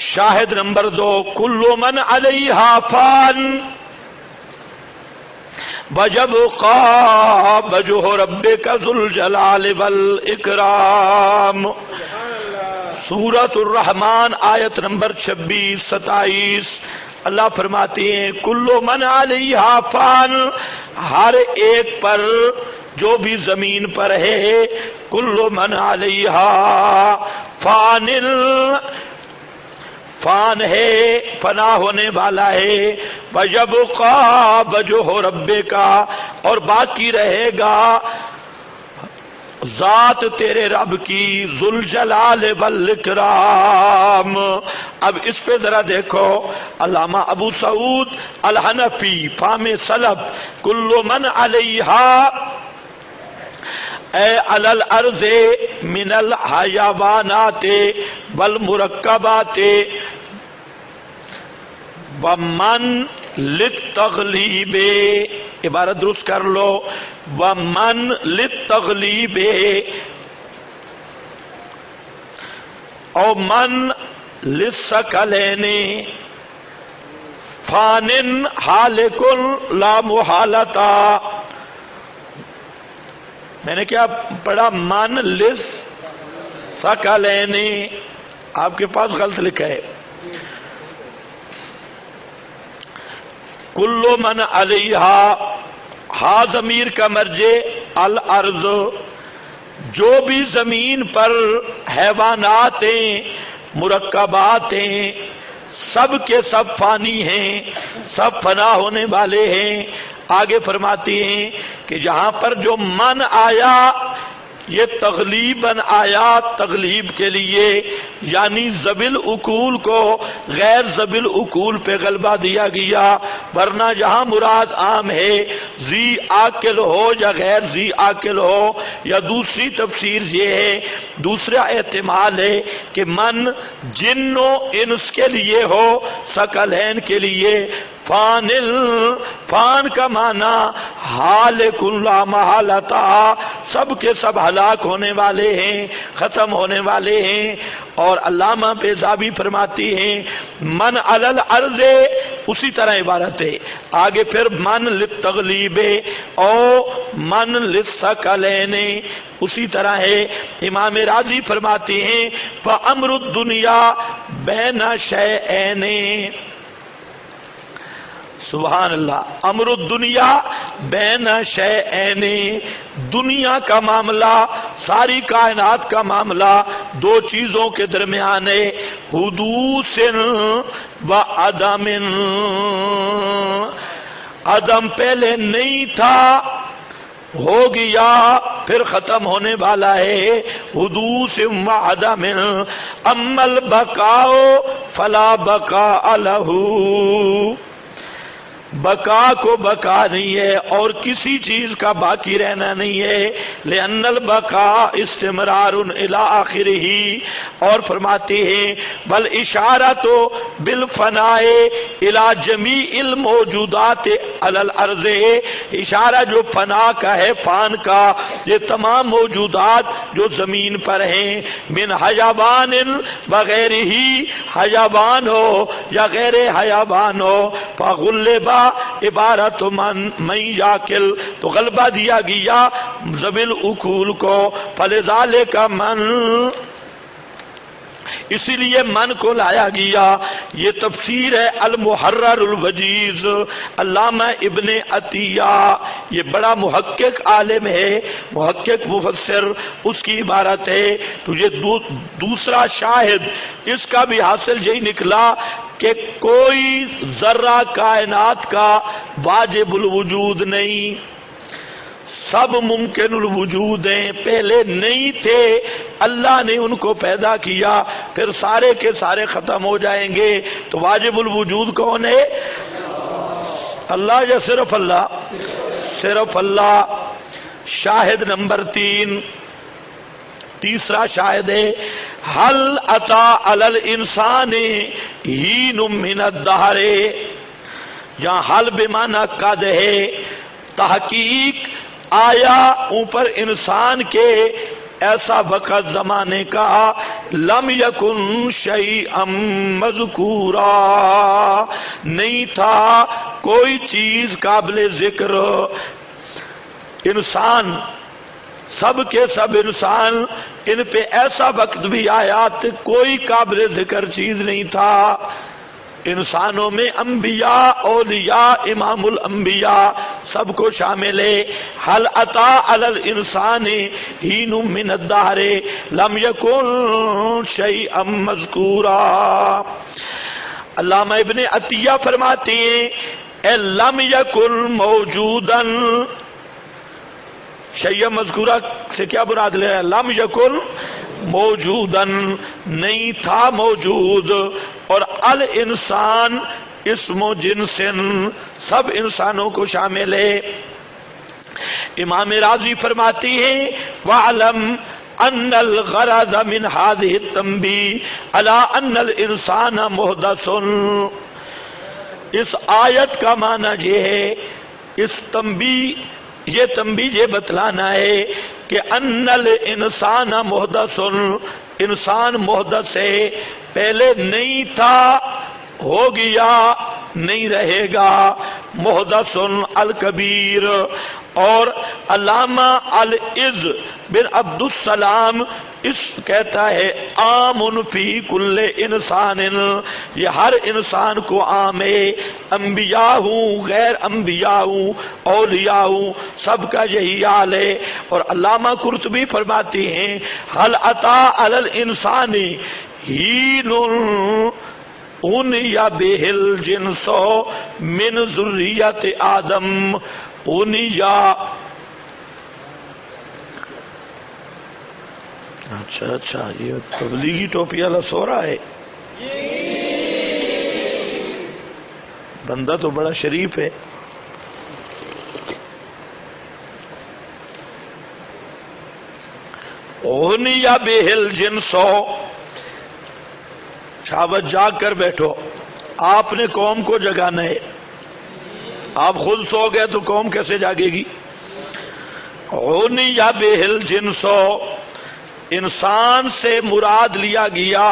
شاہد نمبر 2، کل من علیہا فان وَيَبْقَى وَجْهُ رَبِّكَ ذُو الْجَلَالِ وَالْإِكْرَامِ۔ سورۃ الرحمن آیت نمبر 26-27۔ اللہ فرماتے ہیں کل من علیہا فان، ہر ایک پر جو بھی زمین پر ہے، کل من علیہا فان، فان ہے، فنا ہونے والا ہے۔ وَيَبْقَى وَجْهُ رَبِّكَ، اور باقی رہے گا ذات تیرے رب کی، ذو الجلال والاکرام۔ اب اس پہ ذرا دیکھو، علامہ ابو سعود الحنفی فہم سلف، کل من علیہا اے علی الارض من الحیوانات والمرکبات ومن للتغلیب، عبارت درست کر لو، ومن للتغلیب او من للثقلین فان حالک لا محالتا۔ میں نے کیا پڑھا؟ من لس ثقلین، آپ کے پاس غلط لکھا ہے۔ کل من علیہا، ہا ضمیر کا مرجع الارض، جو بھی زمین پر حیوانات ہیں، مرکبات ہیں، سب کے سب فانی ہیں، سب فنا ہونے والے ہیں۔ آگے فرماتے ہیں کہ جہاں پر جو من آیا یہ تغلیباً آیا، تغلیب کے لیے، یعنی ذویل عقول کو غیر ذویل عقول پہ غلبہ دیا گیا، ورنہ جہاں مراد عام ہے ذی عاقل ہو یا غیر ذی عاقل ہو، یا دوسری تفسیر یہ ہے، دوسرا احتمال ہے کہ من جن و انس کے لیے ہو، ثقلین کے لیے۔ فان کا معنی حالک لا محالتا، سب کے سب ہلاک ہونے والے ہیں، ختم ہونے والے ہیں۔ اور علامہ بیضاوی فرماتی ہیں من علی الارض، اسی طرح عبارت ہے آگے پھر من للتغلیب او من للثقلین، اسی طرح ہے۔ امام راضی فرماتے ہیں فامر الدنیا بین شیئین، سبحان اللہ، امر الدنیا بین شیئین، دنیا کا معاملہ، ساری کائنات کا معاملہ دو چیزوں کے درمیان ہے، حدوث و عدم۔ عدم پہلے نہیں تھا، ہو گیا، پھر ختم ہونے والا ہے، حدوث و عدم۔ اما البقاء فلا بقاء لہ، بقا کو بقا نہیں ہے اور کسی چیز کا باقی رہنا نہیں ہے، لأن البقاء استمرار الی آخرہ، اور فرماتے ہیں بل اشارۃ بالفناء الی جمیع الموجودات علی الارض، اشارہ جو فنا کا ہے، فان کا، یہ تمام موجودات جو زمین پر ہیں، من حیوان وغیرہ، حیوان ہو یا غیر حیوان ہو، فغلبا عبارت من یاکل، تو غلبہ دیا گیا ذویل العقول کو، فلذالک من، اسی لیے من کو لایا گیا۔ یہ تفسیر ہے المحرر الوجیز، علامہ ابن عطیہ، یہ بڑا محقق عالم ہے، محقق مفسر، اس کی عبارت ہے۔ تو یہ دوسرا شاہد اس کا بھی حاصل یہی نکلا کہ کوئی ذرہ کائنات کا واجب الوجود نہیں، سب ممکن الوجود ہیں، پہلے نہیں تھے، اللہ نے ان کو پیدا کیا، پھر سارے کے سارے ختم ہو جائیں گے، تو واجب الوجود کون ہے؟ اللہ یا صرف اللہ؟ صرف اللہ۔ شاہد نمبر 3، تیسرا شاہد ہے حل اتا علی الانسان ہین من الدہر، جہاں حل بمعنی قد ہے، تحقیق آیا اوپر انسان کے ایسا وقت زمانے کا، لم یکن شیئا مذکورا، نہیں تھا کوئی چیز قابل ذکر۔ انسان، سب کے سب انسان، ان پہ ایسا وقت بھی آیا کہ کوئی قابل ذکر چیز نہیں تھا۔ انسانوں میں انبیاء، اولیاء، امام الانبیاء سب کو شامل ہے۔ حل اتا علی الانسان حین من الدہر لم یکن شیئا مذکورا۔ علامہ ابن عطیہ فرماتے ہیں اے لم یکن موجودا، شیئا مذکورہ سے کیا مراد لے؟ لم یکن موجودن، نہیں تھا موجود، اور الانسان اسم و جنسن، سب انسانوں کو شامل ہے۔ امام راضی فرماتی ہیں وَعْلَمْ أَنَّ الْغَرَضَ مِنْ هَذِهِ التَّنْبِيهِ عَلَىٰ أَنَّ الْإِنسَانَ مُحْدَثٌ، اس آیت کا معنی یہ ہے، اس تنبیہ، یہ تنبیہ یہ بتلانا ہے کہ ان الانسان محدث، انسان محدث ہے، پہلے نہیں تھا، ہو گیا، نہیں رہے گا، محدث الکبیر۔ اور علامہ العز بن عبد السلام اس کہتا ہے عام فی کل انسان، یہ ہر انسان کو عام ہے، انبیاء ہوں، غیر انبیاء ہوں، اولیاء ہوں، سب کا یہی حال ہے۔ اور علامہ قرطبی فرماتے ہیں حل اتا علی الانسان حین انیا بہل جنسو من ذریت آدم، انیا، اچھا یہ تبلیغی ٹوپی والا سو رہا ہے، بندہ تو بڑا شریف ہے۔ اونیا بہل جنسو، شاوت جاگ کر بیٹھو، آپ نے قوم کو جگانا ہے، آپ خود سو گئے تو قوم کیسے جاگے گی؟ ہونی یا بہل جنسو، انسان سے مراد لیا گیا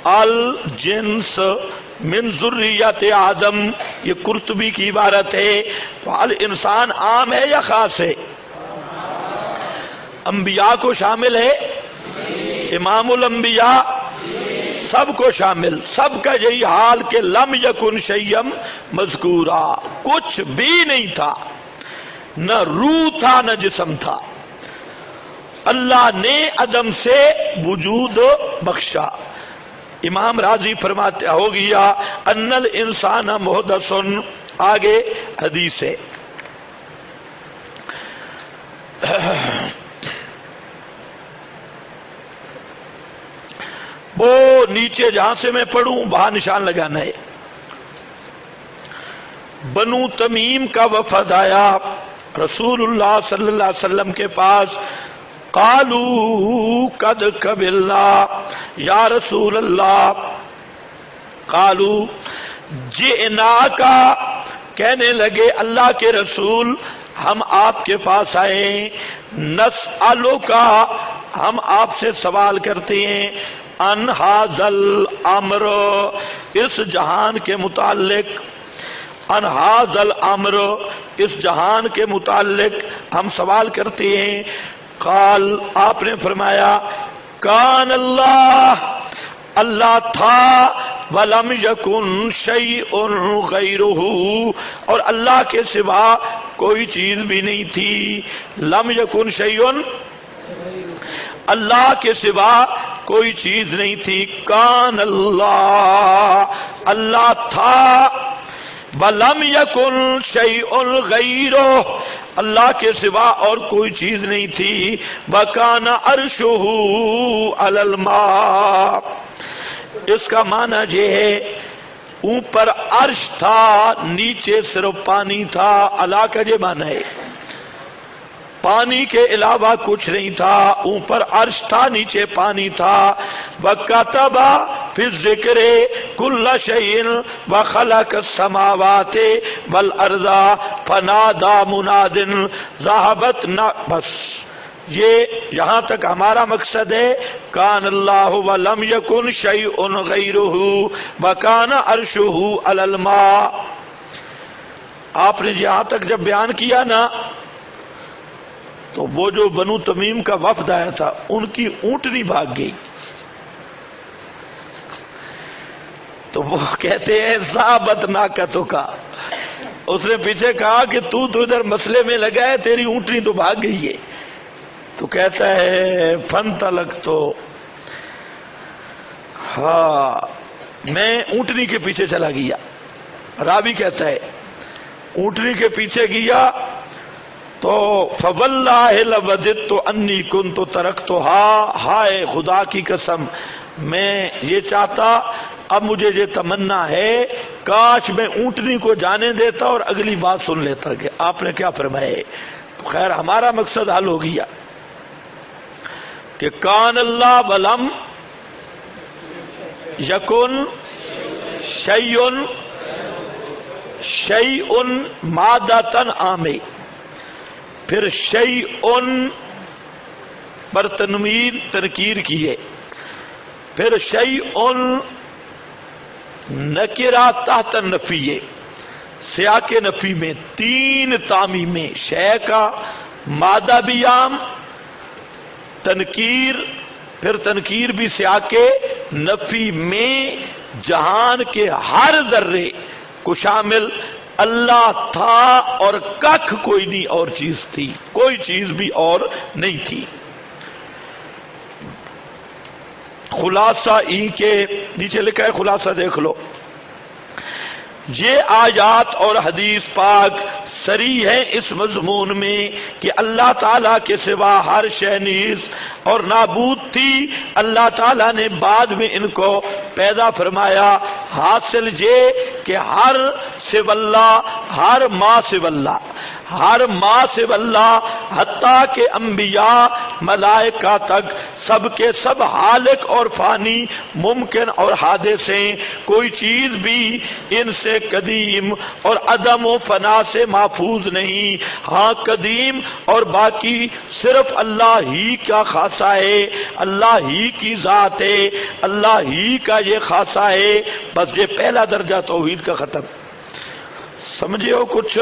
الجنس من ذریت آدم، یہ قرطبی کی عبارت ہے۔ تو الانسان عام ہے یا خاص ہے؟ انبیاء کو شامل ہے، امام الانبیاء سب کو شامل، سب کا یہی حال کہ لم یکن شیئا مذکورا، کچھ بھی نہیں تھا، نہ روح تھا نہ جسم تھا، اللہ نے عدم سے وجود بخشا۔ امام راضی فرماتے ہو گیا ان الانسان محدث، آگے حدیث ہے۔ وہ نیچے جہاں سے میں پڑھوں وہاں نشان لگانا ہے۔ بنو تمیم کا وفد آیا رسول اللہ صلی اللہ علیہ وسلم کے پاس، قالوا قد قبلنا یا رسول اللہ، قالوا جئنا کا، کہنے لگے اللہ کے رسول ہم آپ کے پاس آئے، نسألو کا، ہم آپ سے سوال کرتے ہیں، ان ھذا الامر، اس جہان کے متعلق، ان ھذا الامر، اس جہان کے متعلق ہم سوال کرتے ہیں۔ قال، آپ نے فرمایا، کان اللہ، اللہ تھا، ولم یکن شیء غیرہ، اور اللہ کے سوا کوئی چیز بھی نہیں تھی۔ لم یکن شیء، اللہ کے سوا کوئی چیز نہیں تھی۔ کان اللہ، اللہ تھا، ولم یکن شیء غیرہ، اللہ کے سوا اور کوئی چیز نہیں تھی۔ وکان عرشہ علی الماء، اس کا معنی یہ ہے اوپر عرش تھا، نیچے صرف پانی تھا۔ اللہ کا یہ معنی ہے پانی کے علاوہ کچھ نہیں تھا، اوپر عرش تھا نیچے پانی تھا۔ وَكَتَبَ فِي الذِّكْرِ كُلَّ شَيْءٍ وَخَلَقَ السَّمَاوَاتِ وَالْأَرْضَ فَنَادَى مُنَادٍ ذَهَبَتْ، بس یہ یہاں تک ہمارا مقصد ہے۔ کان اللہ ولم یکن شیء غیرہ وکان عرشہ علی الماء۔ آپ نے یہاں تک جب بیان کیا نا، تو وہ جو بنو تمیم کا وفد آیا تھا ان کی اونٹنی بھاگ گئی، تو وہ کہتے ہیں ذابت ناقتوں کا، اس نے پیچھے کہا کہ تو ادھر مسئلے میں لگا ہے، تیری اونٹنی تو بھاگ گئی ہے۔ تو کہتا ہے فن تلک، تو ہاں میں اونٹنی کے پیچھے چلا گیا۔ راوی کہتا ہے اونٹنی کے پیچھے گیا تو فواللہ لوددت انی کنت ترکتھا، ہائے خدا کی قسم میں یہ چاہتا، اب مجھے یہ تمنا ہے کاش میں اونٹنی کو جانے دیتا اور اگلی بات سن لیتا کہ آپ نے کیا فرمایا۔ تو خیر ہمارا مقصد حل ہو گیا کہ کان اللہ ولم یکن شیء مادۃ عامہ، پھر شیء پر تنکیر کی ہے، پھر شیء نکرہ تحت نفی، سیاق نفی میں تین تعمیمیں، شے کا مادہ بھی عام، تنکیر، پھر تنکیر بھی سیاق نفی میں جہان کے ہر ذرے کو شامل۔ اللہ تھا اور ککھ کوئی نہیں اور چیز تھی، کوئی چیز بھی اور نہیں تھی۔ خلاصہ ای کے نیچے لکھا ہے، خلاصہ دیکھ لو، یہ آیات اور حدیث پاک صریح ہے اس مضمون میں کہ اللہ تعالیٰ کے سوا ہر شے نیز اور نابود تھی، اللہ تعالیٰ نے بعد میں ان کو پیدا فرمایا۔ حاصل یہ کہ ہر سو اللہ، ہر ما سو اللہ، ہر ما سو اللہ، حتیٰ کہ انبیاء ملائکہ تک سب کے سب حالق اور فانی ممکن اور حادث ہیں، کوئی چیز بھی ان سے قدیم اور عدم و فنا سے محفوظ نہیں۔ ہاں قدیم اور باقی صرف اللہ ہی کا خاصہ ہے، اللہ ہی کی ذات ہے، اللہ ہی کا یہ خاصہ ہے۔ بس یہ پہلا درجہ توحید کا ختم، سمجھے ہو کچھ؟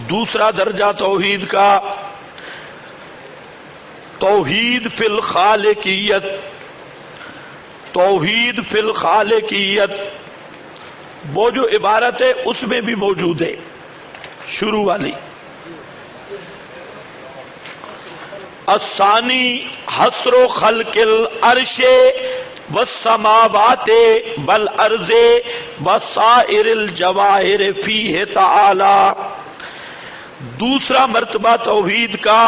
دوسرا درجہ توحید کا، توحید فی الخالقیت، توحید فی الخالقیت، وہ جو عبارت ہے اس میں بھی موجود ہے شروع والی۔ الثانی حصر خلق العرش والسماوات والارض وسائر الجواہر فیہ تعالی، دوسرا مرتبہ توحید کا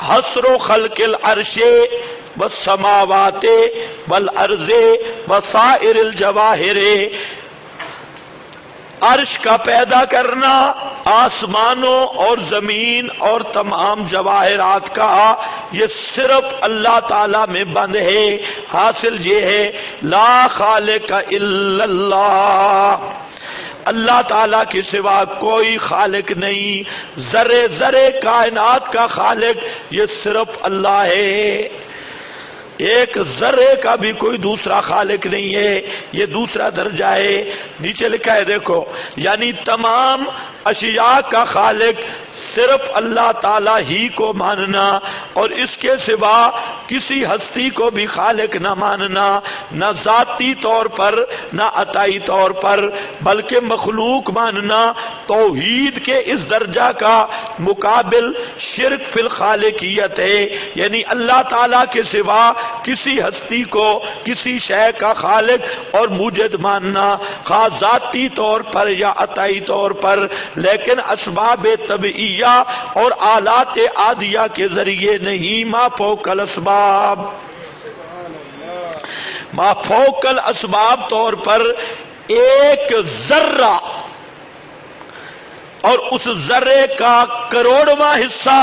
حصر خلق العرش والسماوات والارض وسائر الجواہر، عرش کا پیدا کرنا، آسمانوں اور زمین اور تمام جواہرات کا، یہ صرف اللہ تعالی میں بند ہے۔ حاصل یہ ہے لا خالق الا اللہ، اللہ تعالیٰ کے سوا کوئی خالق نہیں، ذرے ذرے کائنات کا خالق یہ صرف اللہ ہے، ایک ذرے کا بھی کوئی دوسرا خالق نہیں ہے، یہ دوسرا درجہ ہے۔ نیچے لکھا ہے دیکھو، یعنی تمام اشیاء کا خالق صرف اللہ تعالی ہی کو ماننا، اور اس کے سوا کسی ہستی کو بھی خالق نہ ماننا، نہ ذاتی طور پر نہ عطائی طور پر، بلکہ مخلوق ماننا۔ توحید کے اس درجہ کا مقابل شرک فی الخالقیت ہے، یعنی اللہ تعالی کے سوا کسی ہستی کو، کسی شے کا خالق اور موجد ماننا، خواہ ذاتی طور پر یا عطائی طور پر، لیکن اسباب طبعیہ اور آلات عادیہ کے ذریعے نہیں، ما فوق الاسباب، ما فوق الاسباب طور پر ایک ذرہ اور اس ذرے کا کروڑواں حصہ،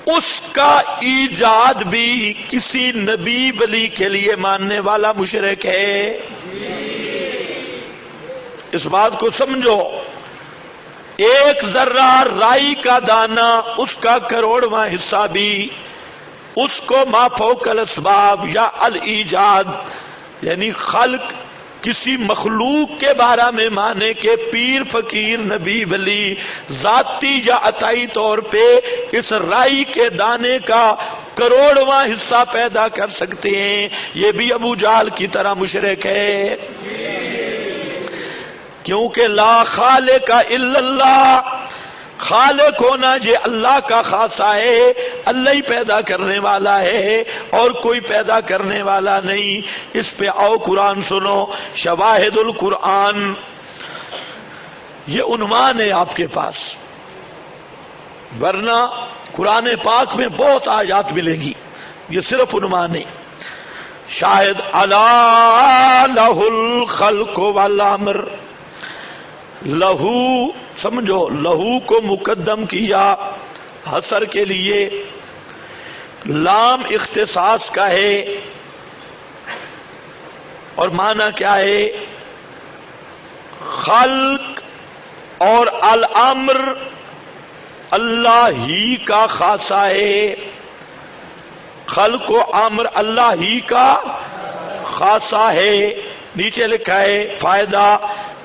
اس کا ایجاد بھی کسی نبی ولی کے لیے ماننے والا مشرک ہے۔ اس بات کو سمجھو، ایک ذرہ رائی کا دانہ، اس کا کروڑواں حصہ بھی اس کو ما فوق الاسباب یا الایجاد یعنی خلق کسی مخلوق کے بارے میں مانے کہ پیر فقیر نبی ولی ذاتی یا عطائی طور پہ اس رائی کے دانے کا کروڑواں حصہ پیدا کر سکتے ہیں، یہ بھی ابو جہل کی طرح مشرک ہے، کیونکہ لا خالق الا اللہ، خالق ہونا یہ اللہ کا خاصہ ہے، اللہ ہی پیدا کرنے والا ہے اور کوئی پیدا کرنے والا نہیں۔ اس پہ آؤ قرآن سنو، شواہد القرآن، یہ عنوان ہے آپ کے پاس، ورنہ قرآن پاک میں بہت آیات ملیں گی، یہ صرف عنوان ہے۔ شاہد الا لہ الخلق والامر، لہو سمجھو، لہو کو مقدم کیا حصر کے لیے، لام اختصاص کا ہے، اور معنی کیا ہے؟ خلق اور الامر اللہ ہی کا خاصہ ہے، خلق و امر اللہ ہی کا خاصہ ہے۔ نیچے لکھا ہے فائدہ،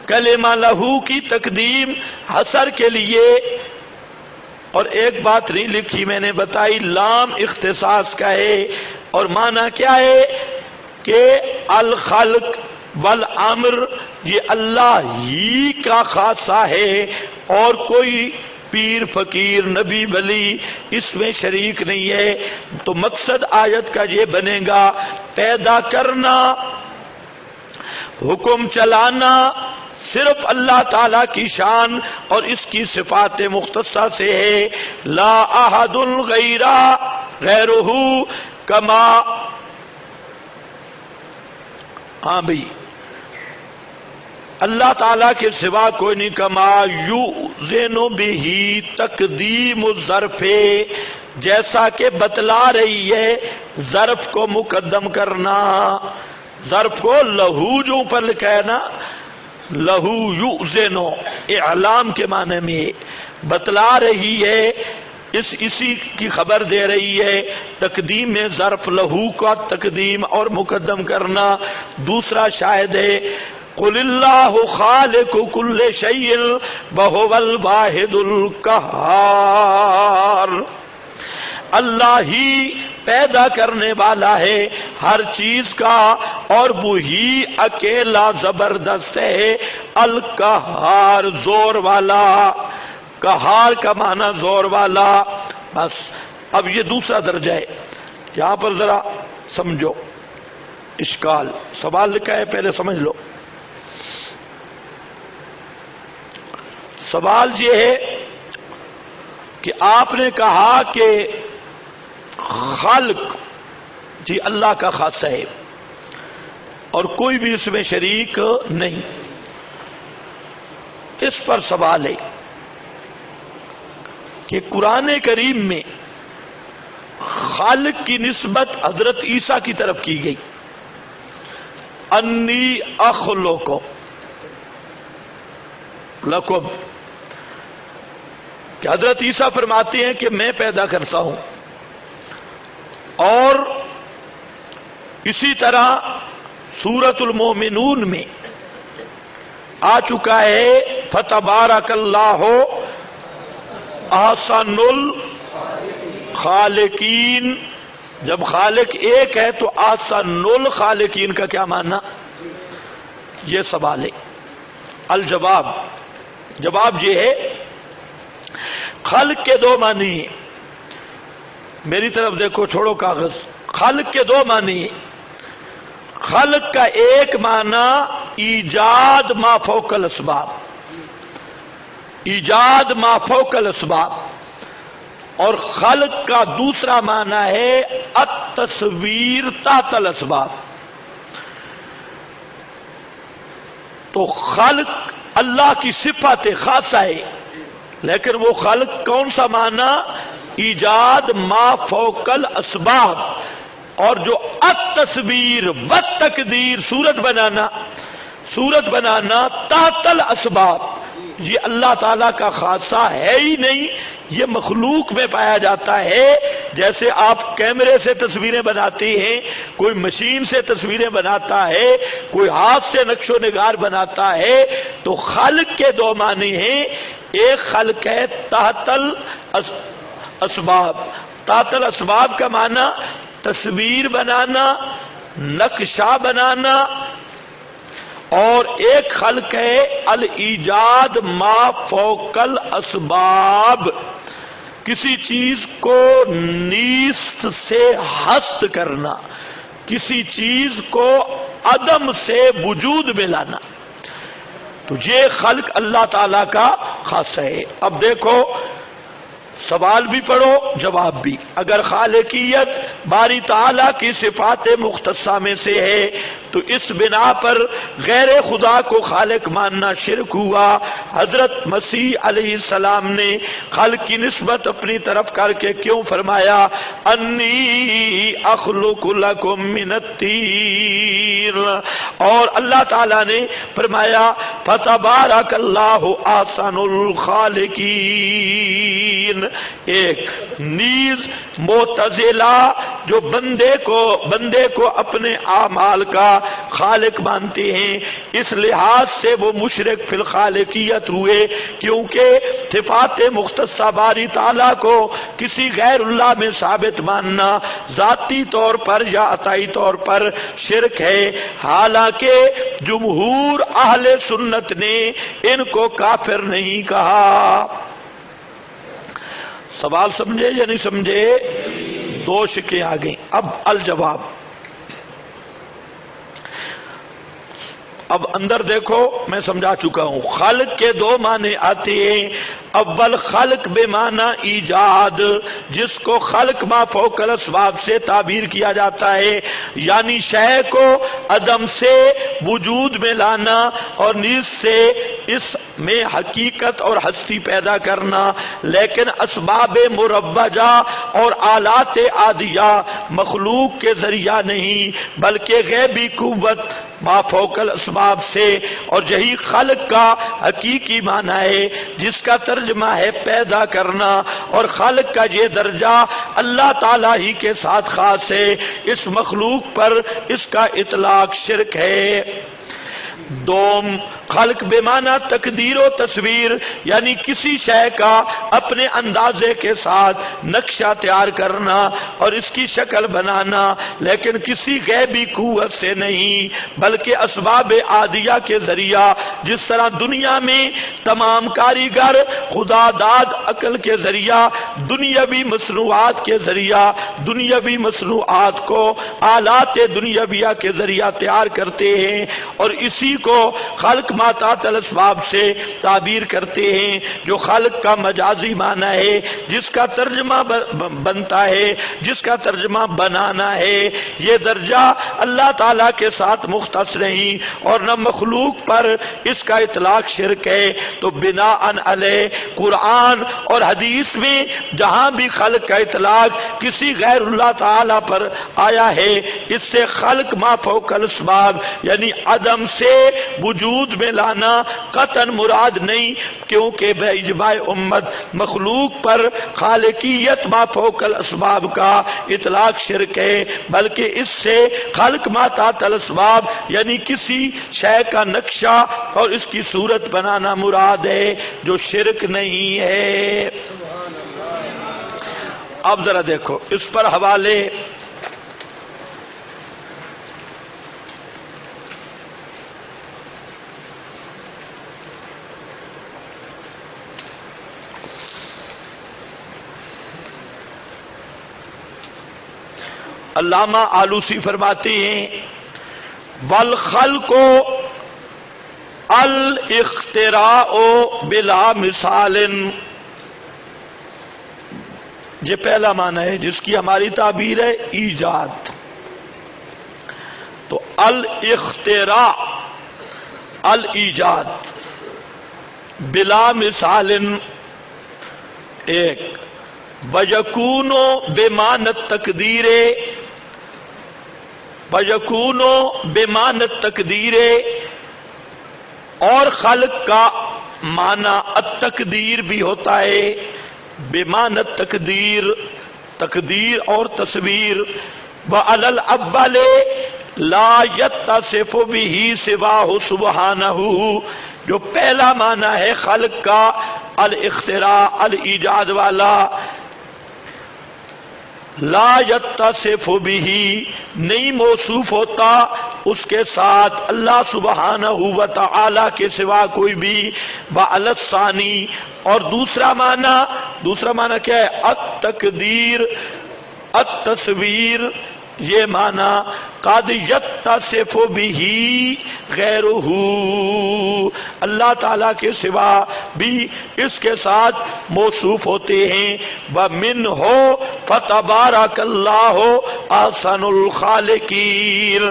کلمہ لہو کی تقدیم حصر کے لیے، اور ایک بات نہیں لکھی میں نے بتائی، لام اختصاص کا ہے، اور معنی کیا ہے کہ الخلق والامر یہ اللہ ہی کا خاصہ ہے، اور کوئی پیر فقیر نبی ولی اس میں شریک نہیں ہے۔ تو مقصد آیت کا یہ بنے گا، پیدا کرنا، حکم چلانا صرف اللہ تعالی کی شان اور اس کی صفات مختصہ سے ہے۔ لا احد غیرہ کما، ہاں بھئی اللہ تعالیٰ کے سوا کوئی نہیں. کما یؤذن بہ تقدیم الظرف، جیسا کہ بتلا رہی ہے ظرف کو مقدم کرنا. ظرف کو لہو جو اوپر لکھا ہے نا، لہو یؤذن، اعلام کے معنی میں بتلا رہی ہے، اسی کی خبر دے رہی ہے. تقدیم میں ظرف لہو کا تقدیم اور مقدم کرنا. دوسرا شاہد ہے قل اللہ خالق کل شیء وہو الواحد القہار، اللہ ہی پیدا کرنے والا ہے ہر چیز کا اور وہی اکیلا زبردست ہے. القہار، زور والا. قہار کا معنی زور والا. بس اب یہ دوسرا درجہ ہے. یہاں پر ذرا سمجھو اشکال. سوال لکھا ہے، پہلے سمجھ لو. سوال یہ ہے کہ آپ نے کہا کہ خلق جی اللہ کا خاصہ ہے اور کوئی بھی اس میں شریک نہیں. اس پر سوال ہے کہ قرآن کریم میں خالق کی نسبت حضرت عیسیٰ کی طرف کی گئی. انی اخلق لکم، کہ حضرت عیسیٰ فرماتے ہیں کہ میں پیدا کرتا ہوں. اور اسی طرح سورۃ المومنون میں آ چکا ہے فتبارک اللہ احسن الخالقین. جب خالق ایک ہے تو احسن الخالقین کا کیا معنی؟ یہ سوال ہے. الجواب، جواب یہ ہے خلق کے دو معنی ہیں. میری طرف دیکھو، چھوڑو کاغذ. خلق کے دو معنی ہیں. خلق کا ایک معنی ایجاد ما فوق الاسباب، ایجاد ما فوق الاسباب. اور خلق کا دوسرا معنی ہے التصویر تحت الاسباب. تو خلق اللہ کی صفت خاصہ ہے، لیکن وہ خلق کون سا معنی؟ ایجاد ما فوق الاسباب. اور جو التصویر والتقدیر، صورت بنانا تحت الاسباب، یہ اللہ تعالیٰ کا خاصہ ہے ہی نہیں، یہ مخلوق میں پایا جاتا ہے. جیسے آپ کیمرے سے تصویریں بناتے ہیں، کوئی مشین سے تصویریں بناتا ہے، کوئی ہاتھ سے نقش و نگار بناتا ہے. تو خلق کے دو معنی ہیں. ایک خلق ہے تحت الاسباب. تحت الاسباب کا معنی تصویر بنانا، نقشہ بنانا. اور ایک خلق ہے الایجاد ما فوق الاسباب، کسی چیز کو نیست سے ہست کرنا، کسی چیز کو عدم سے وجود میں لانا. تو یہ خلق اللہ تعالی کا خاص ہے. اب دیکھو سوال بھی پڑھو جواب بھی. اگر خالقیت باری تعالیٰ کی صفات مختصہ میں سے ہے تو اس بنا پر غیر خدا کو خالق ماننا شرک ہوا. حضرت مسیح علیہ السلام نے خالق کی نسبت اپنی طرف کر کے کیوں فرمایا انی اخلق لکم من الطین؟ اور اللہ تعالیٰ نے فرمایا فتبارک اللہ احسن الخالقین. ایک نیز معتزلہ جو بندے کو اپنے اعمال کا خالق مانتے ہیں، اس لحاظ سے وہ مشرک فی الخالقیت ہوئے، کیونکہ صفات مختصہ باری تعالیٰ کو کسی غیر اللہ میں ثابت ماننا ذاتی طور پر یا عطائی طور پر شرک ہے. حالانکہ جمہور اہل سنت نے ان کو کافر نہیں کہا. سوال سمجھے یا نہیں سمجھے؟ دو شکیں آ گئیں. اب الجواب. اب اندر دیکھو میں سمجھا چکا ہوں. خلق کے دو معنی آتے ہیں. اول خلق بے معنی ایجاد، جس کو خلق ما فوق الاسباب سے تعبیر کیا جاتا ہے، یعنی شے کو عدم سے وجود میں لانا اور نیز سے اس میں حقیقت اور ہستی پیدا کرنا، لیکن اسباب مروجہ اور آلات عادیہ مخلوق کے ذریعہ نہیں بلکہ غیبی قوت ما فوق الاسباب سے، اور یہی خلق کا حقیقی معنی ہے جس کا ترجمہ ہے پیدا کرنا، اور خالق کا یہ درجہ اللہ تعالی ہی کے ساتھ خاص ہے، اس مخلوق پر اس کا اطلاق شرک ہے۔ دوم، خلق بے معنی تقدیر و تصویر، یعنی کسی شے کا اپنے اندازے کے ساتھ نقشہ تیار کرنا اور اس کی شکل بنانا، لیکن کسی غیبی قوت سے نہیں بلکہ اسباب عادیہ کے ذریعہ، جس طرح دنیا میں تمام کاریگر خدا داد عقل کے ذریعہ دنیاوی مصنوعات کے ذریعہ دنیاوی مصنوعات کو آلات دنیاویہ کے ذریعہ تیار کرتے ہیں، اور اسی کو خلق ما تحت الاسباب سے تعبیر کرتے ہیں، جو خلق کا مجازی معنی ہے، جس کا ترجمہ بنتا ہے، جس کا ترجمہ بنانا ہے۔ یہ درجہ اللہ تعالیٰ کے ساتھ مختص نہیں اور نہ مخلوق پر اس کا اطلاق شرک ہے۔ تو بناء علیہ قرآن اور حدیث میں جہاں بھی خلق کا اطلاق کسی غیر اللہ تعالیٰ پر آیا ہے، اس سے خلق ما فوق الاسباب یعنی عدم سے وجود میں لانا قطعاً مراد نہیں، کیونکہ بے اجماع امت مخلوق پر خالقیت ما فوق الاسباب کا اطلاق شرک ہے، بلکہ اس سے خلق ما تحت الاسباب یعنی کسی شے کا نقشہ اور اس کی صورت بنانا مراد ہے، جو شرک نہیں ہے۔ اب ذرا دیکھو اس پر حوالے علامہ آلوسی فرماتے ہیں والخلق الاختراع بلا مثال، یہ پہلا معنی ہے جس کی ہماری تعبیر ہے ایجاد۔ تو الاختراع الایجاد بلا مثال ایک، وَيَكُونُ بِمَعنَى التَّقْدِيرِ وَيَكُونُ بِمَعنَى التَّقْدِيرِ، اور خلق کا معنی التقدیر بھی ہوتا ہے، بمعنی التقدیر تقدیر اور تصویر، وَعَلَى الْأَوَّلِ لَا يَتَّصِفُ بِهِ سِوَاهُ سُبْحَانَهُ، جو پہلا معنی ہے خلق کا الاختراع الایجاد والا، لا یتصف بہ نہیں موصوف ہوتا اس کے ساتھ اللہ سبحانہ و تعالی کے سوا کوئی بھی، وعلی الثانی، اور دوسرا معنی کیا ہے؟ التقدیر التصویر، یہ معنی قد یتصف بہ غیرہ، اللہ تعالیٰ کے سوا بھی اس کے ساتھ موصوف ہوتے ہیں، وَمِنْهُ فَتَبَارَكَ اللَّهُ أَحْسَنُ الْخَالِقِينَ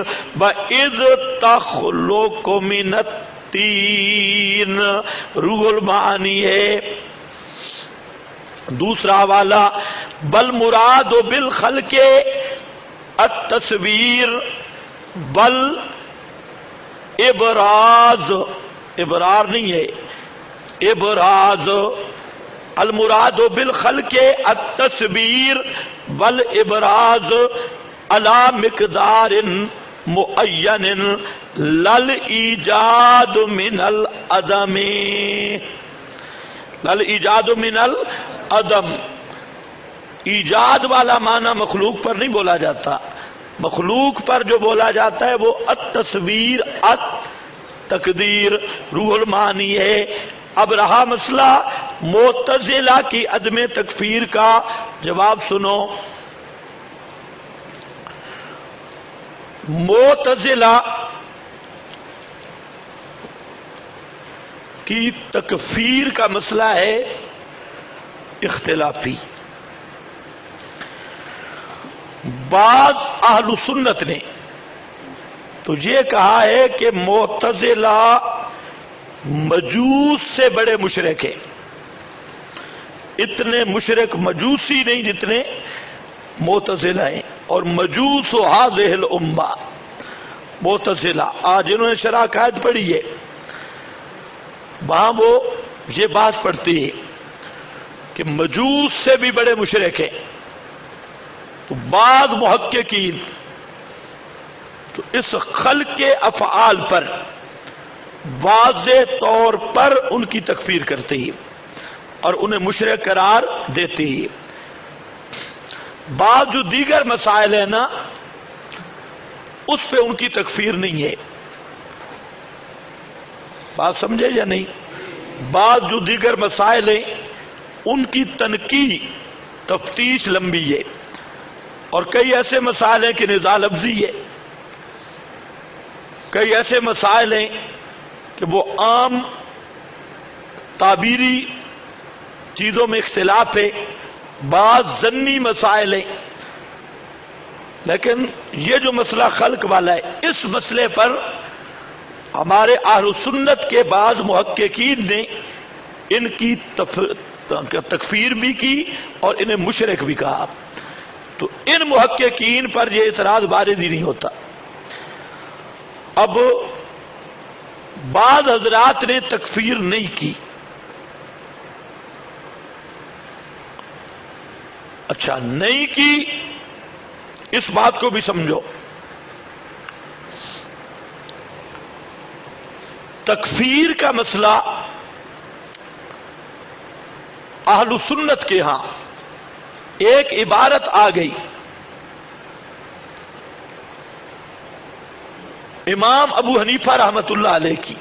وَإِذْ تَخْلُقُ مِنَ الطِّينِ، روح المعانی ہے۔ دوسرا حوالہ بل مراد بالخلق التصویر بل ابراز، ابرار نہیں ہے، ابراز، المراد بالخلق التصویر بل ابراز علی مقدار معین لل ایجاد من العدم، لل ایجاد من العدم، ایجاد والا معنی مخلوق پر نہیں بولا جاتا، مخلوق پر جو بولا جاتا ہے وہ التصویر التقدیر روح المعانی ہے۔ اب رہا مسئلہ معتزلہ کی عدم تکفیر کا، جواب سنو۔ معتزلہ کی تکفیر کا مسئلہ ہے اختلافی۔ بعض اہل سنت نے تو یہ کہا ہے کہ معتزلہ مجوس سے بڑے مشرک ہیں، اتنے مشرک مجوسی نہیں جتنے معتزلہ ہیں، اور مجوس و هذه الامہ معتزلہ آج انہوں نے شرح قائد پڑھی ہے، وہاں وہ یہ بات پڑھتی ہے کہ مجوس سے بھی بڑے مشرک ہیں۔ تو بعض محققین تو اس خلق کے افعال پر واضح طور پر ان کی تکفیر کرتے ہیں اور انہیں مشرک قرار دیتے ہیں۔ بعض جو دیگر مسائل ہیں نا اس پہ ان کی تکفیر نہیں ہے، بات سمجھے یا نہیں؟ بعض جو دیگر مسائل ہیں ان کی تنقیح تفتیش لمبی ہے، اور کئی ایسے مسائل ہیں کہ نزاع لفظی ہے، کئی ایسے مسائل ہیں کہ وہ عام تعبیری چیزوں میں اختلاف ہے، بعض ضمنی مسائل ہیں، لیکن یہ جو مسئلہ خلق والا ہے اس مسئلے پر ہمارے اہل سنت کے بعض محققین نے ان کی تکفیر بھی کی اور انہیں مشرک بھی کہا، تو ان محققین پر یہ اعتراض وارد ہی نہیں ہوتا۔ اب بعض حضرات نے تکفیر نہیں کی، اچھا نہیں کی، اس بات کو بھی سمجھو، تکفیر کا مسئلہ اہل سنت کے ہاں ایک عبارت آ گئی امام ابو حنیفہ رحمت اللہ علیہ کی،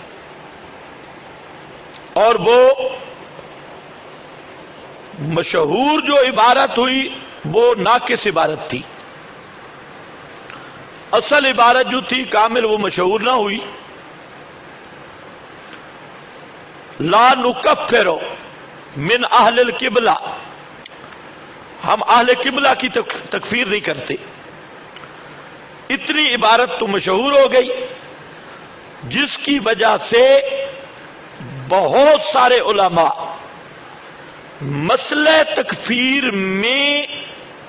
اور وہ مشہور جو عبارت ہوئی وہ ناقص عبارت تھی، اصل عبارت جو تھی کامل وہ مشہور نہ ہوئی۔ لا نکفر من اہل القبلہ، ہم اہل قبلہ کی تکفیر نہیں کرتے، اتنی عبارت تو مشہور ہو گئی جس کی وجہ سے بہت سارے علماء مسئلہ تکفیر میں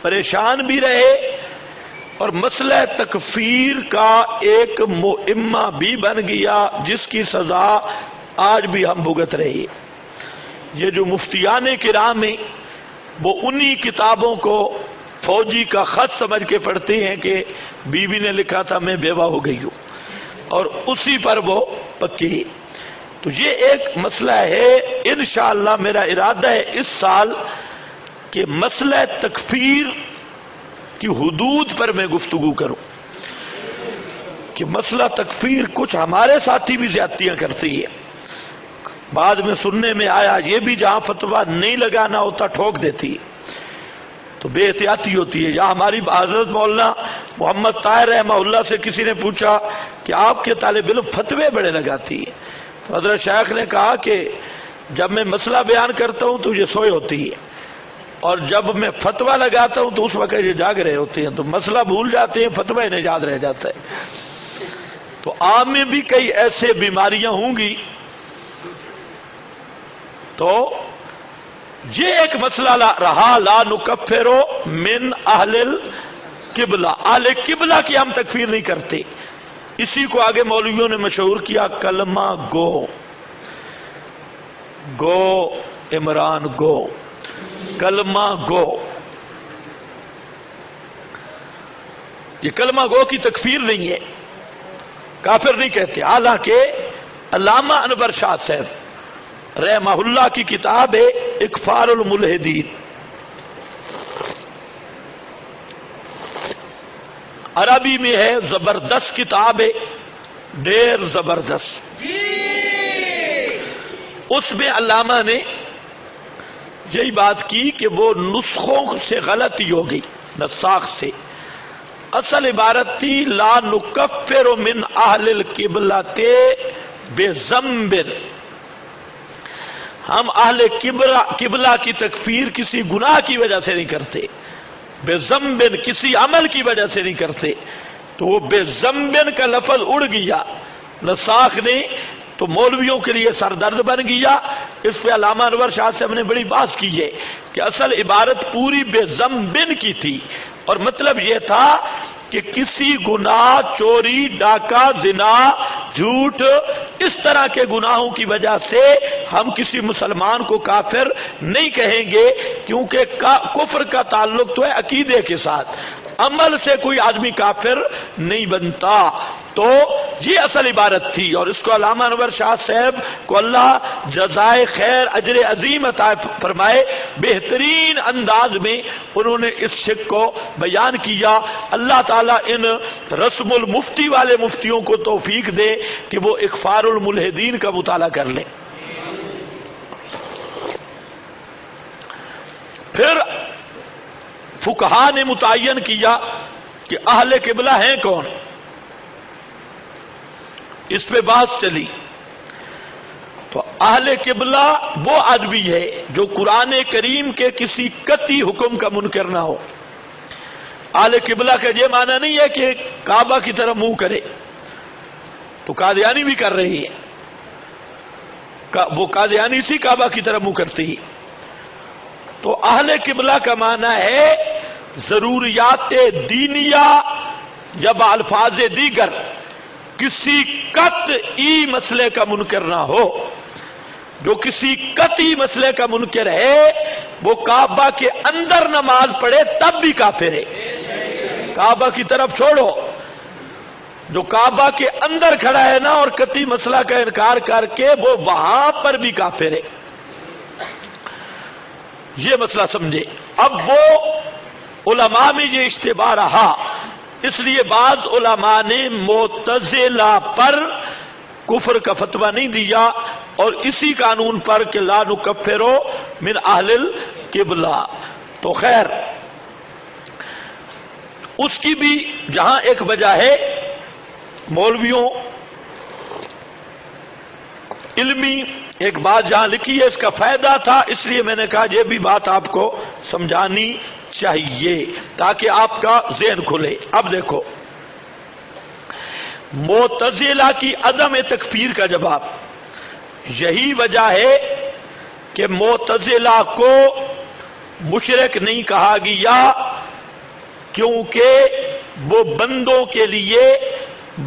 پریشان بھی رہے اور مسئلہ تکفیر کا ایک مؤمہ بھی بن گیا جس کی سزا آج بھی ہم بھگت رہے ہیں۔ یہ جو مفتیان کرام ہیں وہ انہی کتابوں کو فوجی کا خط سمجھ کے پڑھتے ہیں کہ بیوی نے لکھا تھا میں بیوہ ہو گئی ہوں، اور اسی پر وہ پکی۔ تو یہ ایک مسئلہ ہے، انشاءاللہ میرا ارادہ ہے اس سال کہ مسئلہ تکفیر کی حدود پر میں گفتگو کروں، کہ مسئلہ تکفیر کچھ ہمارے ساتھی بھی زیادتیاں کرتی ہے، بعد میں سننے میں آیا یہ بھی جہاں فتویٰ نہیں لگانا ہوتا ٹھوک دیتی ہے، تو بے احتیاطی ہوتی ہے۔ یا ہماری حضرت مولانا محمد طاہر رحمہ اللہ سے کسی نے پوچھا کہ آپ کے طالب علم فتوے بڑے لگاتی ہے، تو حضرت شیخ نے کہا کہ جب میں مسئلہ بیان کرتا ہوں تو یہ سوئے ہوتی ہے، اور جب میں فتویٰ لگاتا ہوں تو اس وقت یہ جاگ رہے ہوتے ہیں، تو مسئلہ بھول جاتے ہیں، فتویٰ انہیں یاد رہ جاتا ہے۔ تو آپ میں بھی کئی ایسے بیماریاں ہوں گی، تو یہ ایک مسئلہ رہا لا نکفرو من اہل القبلہ، اہل قبلہ کی ہم تکفیر نہیں کرتے، اسی کو آگے مولویوں نے مشہور کیا کلمہ گو، گو عمران گو، کلمہ گو، یہ کلمہ گو کی تکفیر نہیں ہے، کافر نہیں کہتے، حالانکہ علامہ انور شاہ صاحب رحمہ اللہ کی کتاب ہے اکفار الملحدین، عربی میں ہے، زبردست کتاب ہے، ڈیر زبردست، اس میں علامہ نے یہی بات کی کہ وہ نسخوں سے غلطی ہو گئی، نساخ سے، اصل عبارت تھی لا نکفر من اہل القبلۃ بذنب، ہم اہل قبلہ کی تکفیر کسی گناہ کی وجہ سے نہیں کرتے، بذنب کسی عمل کی وجہ سے نہیں کرتے، تو وہ بے زمبن کا لفظ اڑ گیا نساخ نے، تو مولویوں کے لیے سردرد بن گیا۔ اس پہ علامہ انور شاہ سے ہم نے بڑی بات کی ہے کہ اصل عبارت پوری بے زمبن کی تھی، اور مطلب یہ تھا کہ کسی گناہ، چوری، ڈاکہ، زنا، جھوٹ، اس طرح کے گناہوں کی وجہ سے ہم کسی مسلمان کو کافر نہیں کہیں گے، کیونکہ کفر کا تعلق تو ہے عقیدے کے ساتھ، عمل سے کوئی آدمی کافر نہیں بنتا۔ تو یہ اصل عبارت تھی، اور اس کو علامہ انور شاہ صاحب کو اللہ جزائے خیر اجر عظیم عطا فرمائے، بہترین انداز میں انہوں نے اس شک کو بیان کیا۔ اللہ تعالیٰ ان رسم المفتی والے مفتیوں کو توفیق دے کہ وہ اخفار الملحدین کا مطالعہ کر لیں۔ پھر فقہا نے متعین کیا کہ اہل قبلہ ہیں کون، اس پہ بات چلی۔ تو اہل قبلہ وہ آدمی ہے جو قرآن کریم کے کسی قطعی حکم کا منکر نہ ہو۔ اہل قبلہ کا یہ معنی نہیں ہے کہ کعبہ کی طرف منہ کرے، تو قادیانی بھی کر رہی ہے، وہ قادیانی سی کعبہ کی طرف منہ کرتی ہے۔ تو اہل قبلہ کا معنی ہے ضروریات دینیہ یا الفاظ دیگر کسی قطعی مسئلے کا منکر نہ ہو۔ جو کسی قطعی مسئلے کا منکر ہے وہ کعبہ کے اندر نماز پڑھے تب بھی کافر ہے، کعبہ کی طرف چھوڑو، جو کعبہ کے اندر کھڑا ہے نا اور قطعی مسئلہ کا انکار کر کے وہ وہاں پر بھی کافر ہے۔ یہ مسئلہ سمجھے۔ اب وہ علماء میں یہ اشتباہ رہا، اس لیے بعض علماء نے معتزلہ پر کفر کا فتویٰ نہیں دیا، اور اسی قانون پر کہ لا نکفرو من اہل القبلہ۔ تو خیر اس کی بھی جہاں ایک وجہ ہے، مولویوں علمی ایک بات جہاں لکھی ہے اس کا فائدہ تھا، اس لیے میں نے کہا یہ بھی بات آپ کو سمجھانی چاہیے تاکہ آپ کا ذہن کھلے۔ اب دیکھو، معتزلہ کی عدم تکفیر کا جواب یہی وجہ ہے کہ معتزلہ کو مشرک نہیں کہا گیا، کیونکہ وہ بندوں کے لیے